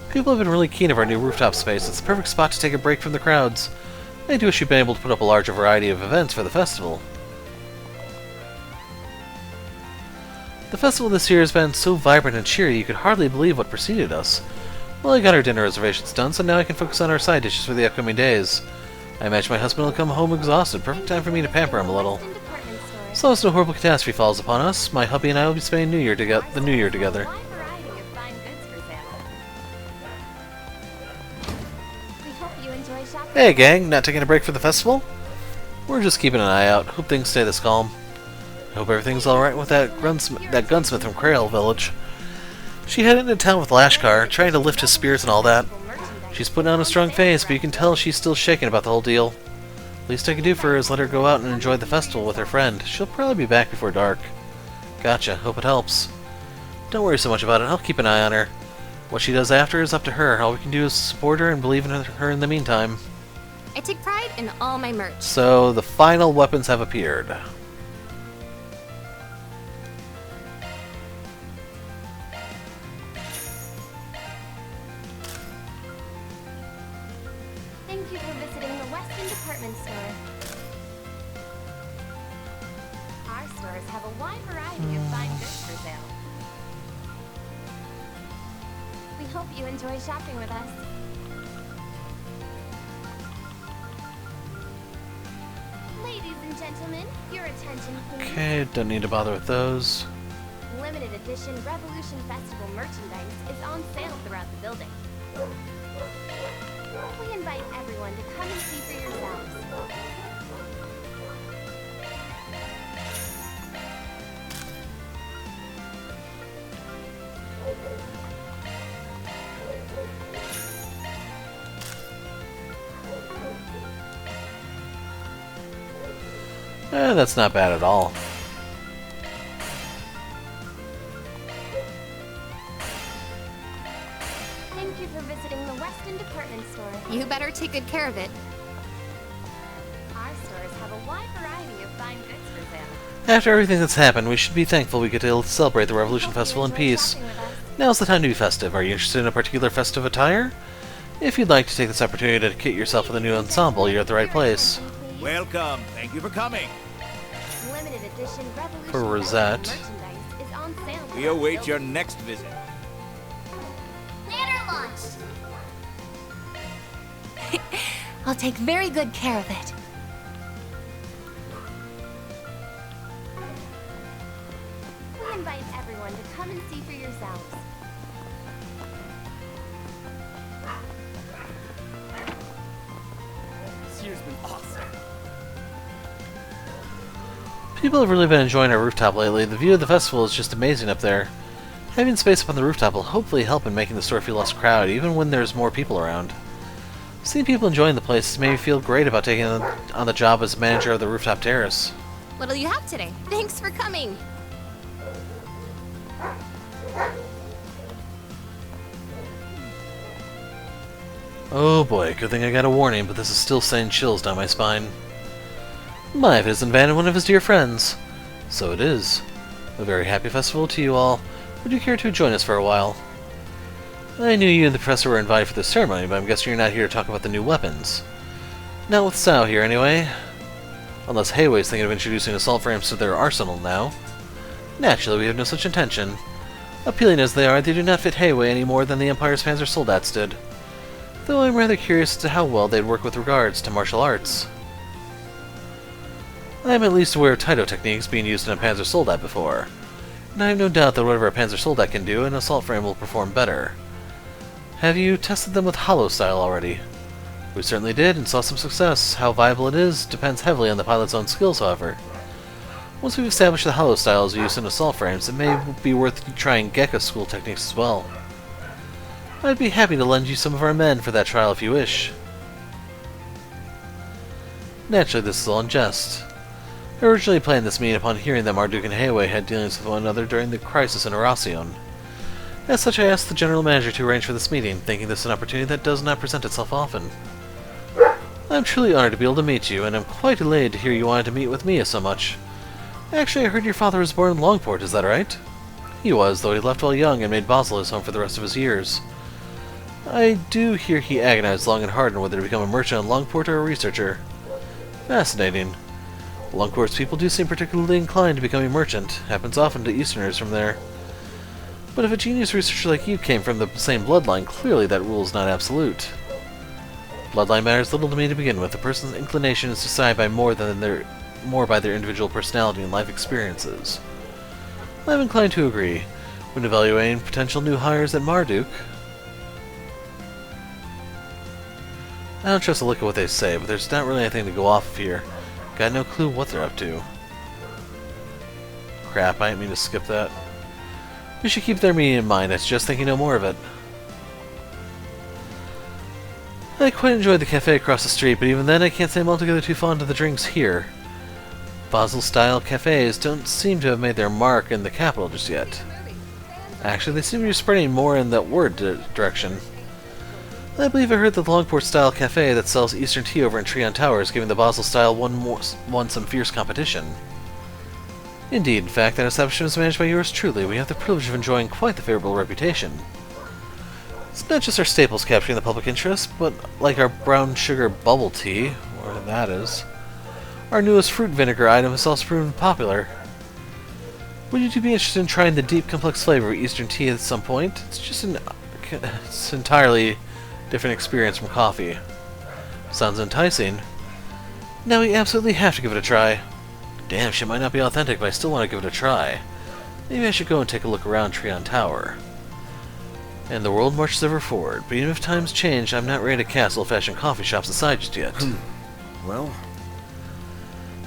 People have been really keen of our new rooftop space. It's the perfect spot to take a break from the crowds. I do wish you'd been able to put up a larger variety of events for the festival. The festival this year has been so vibrant and cheery you could hardly believe what preceded us. Well, I got our dinner reservations done, so now I can focus on our side dishes for the upcoming days. I imagine my husband will come home exhausted. Perfect time for me to pamper him a little. As long as no horrible catastrophe falls upon us, my hubby and I will be spending the New Year together. Hey gang, not taking a break for the festival? We're just keeping an eye out. Hope things stay this calm. I hope everything's alright with that gunsmith from Crail Village. She headed into town with Lashkar, trying to lift his spirits and all that. She's putting on a strong face, but you can tell she's still shaken about the whole deal. Least I can do for her is let her go out and enjoy the festival with her friend. She'll probably be back before dark. Gotcha, hope it helps. Don't worry so much about it, I'll keep an eye on her. What she does after is up to her. All we can do is support her and believe in her in the meantime. I take pride in all my merch. So, the final weapons have appeared. Thank you for visiting the Westin Department Store. Our stores have a wide variety of fine goods for sale. We hope you enjoy shopping with us. Ladies and gentlemen, your attention please. Okay, don't need to bother with those. Limited edition Revolution Festival merchandise is on sale throughout the building. We invite everyone to come and see for yourselves. That's not bad at all. Thank you for visiting the Westin Department Store. You better take good care of it. Our stores have a wide variety of fine goods for sale. After everything that's happened, we should be thankful we get to celebrate the Revolution Festival in peace. Now's the time to be festive. Are you interested in a particular festive attire? If you'd like to take this opportunity to kit yourself with a new ensemble, you're at the right place. Welcome. Thank you for coming. Limited edition Revolution For Rosette. merchandise is on sale. We await your next visit. Planner launched. I'll take very good care of it. We invite everyone to come and see for yourselves. This year's been awesome. People have really been enjoying our rooftop lately. The view of the festival is just amazing up there. Having space up on the rooftop will hopefully help in making the store feel less crowded, even when there's more people around. Seeing people enjoying the place has made me feel great about taking on the job as manager of the rooftop terrace. What'll you have today? Thanks for coming. Oh boy, good thing I got a warning, but this is still sending chills down my spine. My, if it isn't Van and one of his dear friends. So it is. A very happy festival to you all. Would you care to join us for a while? I knew you and the professor were invited for this ceremony, but I'm guessing you're not here to talk about the new weapons. Not with Sao here, anyway. Unless Heiwei's thinking of introducing assault frames to their arsenal now. Naturally, we have no such intention. Appealing as they are, they do not fit Heiwei any more than the Empire's Panzer Soldats did. Though I'm rather curious as to how well they'd work with regards to martial arts. I am at least aware of Taito techniques being used in a Panzer Soldat before, and I have no doubt that whatever a Panzer Soldat can do, an assault frame will perform better. Have you tested them with hollow style already? We certainly did, and saw some success. How viable it is depends heavily on the pilot's own skills, however. Once we've established the hollow styles used in assault frames, it may be worth trying Gekka school techniques as well. I'd be happy to lend you some of our men for that trial if you wish. Naturally, this is all in jest. I originally planned this meeting upon hearing that Marduk and Heiwei had dealings with one another during the crisis in Erasion. As such, I asked the General Manager to arrange for this meeting, thinking this an opportunity that does not present itself often. I'm truly honored to be able to meet you, and I'm quite elated to hear you wanted to meet with me so much. Actually, I heard your father was born in Longport, is that right? He was, though he left while young and made Basel his home for the rest of his years. I do hear he agonized long and hard on whether to become a merchant in Longport or a researcher. Fascinating. Longport's people do seem particularly inclined to become a merchant. Happens often to Easterners from there. But if a genius researcher like you came from the same bloodline, clearly that rule is not absolute. Bloodline matters little to me to begin with. A person's inclination is decided by more by their individual personality and life experiences. I'm inclined to agree. When evaluating potential new hires at Marduk, I don't trust a look at what they say, but there's not really anything to go off of here. Got no clue what they're up to. Crap, I didn't mean to skip that. We should keep their meeting in mind, I suggest thinking no more of it. I quite enjoyed the cafe across the street, but even then I can't say I'm altogether too fond of the drinks here. Basel-style cafes don't seem to have made their mark in the capital just yet. Actually, they seem to be spreading more in that word direction. I believe I heard that the Longport-style cafe that sells Eastern tea over in Trion Tower is giving the Basel-style won some fierce competition. Indeed, in fact, that establishment is managed by yours truly. We have the privilege of enjoying quite the favorable reputation. It's not just our staples capturing the public interest, but like our brown sugar bubble tea, whatever that is, our newest fruit vinegar item has also proven popular. Would you be interested in trying the deep, complex flavor of Eastern tea at some point? It's an entirely different experience from coffee. Sounds enticing. Now we absolutely have to give it a try. Damn, shit might not be authentic, but I still want to give it a try. Maybe I should go and take a look around Trion Tower. And the world marches ever forward, but even if times change, I'm not ready to cast old-fashioned coffee shops aside just yet. Well,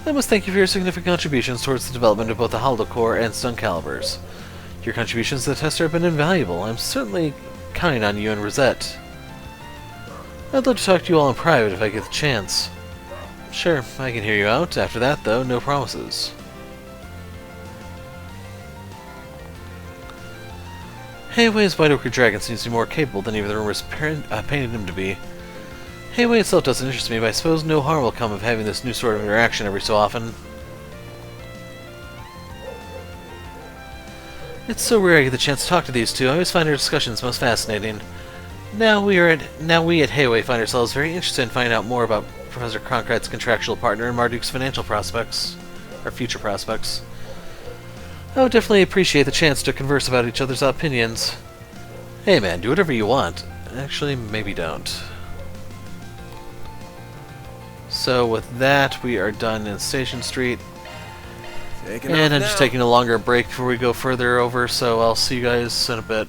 I must thank you for your significant contributions towards the development of both the Holocore and stun calibers. Your contributions to the tester have been invaluable. I'm certainly counting on you and Rosette. I'd love to talk to you all in private if I get the chance. Sure, I can hear you out. After that, though, no promises. Heiwei's White Ochre Dragon seems to be more capable than even the rumors painted him to be. Heiwei itself doesn't interest me, but I suppose no harm will come of having this new sort of interaction every so often. It's so rare I get the chance to talk to these two. I always find their discussions most fascinating. Now we at Heiwei find ourselves very interested in finding out more about Professor Cronkite's contractual partner and Marduk's financial prospects, or future prospects. I would definitely appreciate the chance to converse about each other's opinions. Hey man, do whatever you want. Actually, maybe don't. So with that, we are done in Station Street. And I'm just taking a longer break before we go further over, so I'll see you guys in a bit.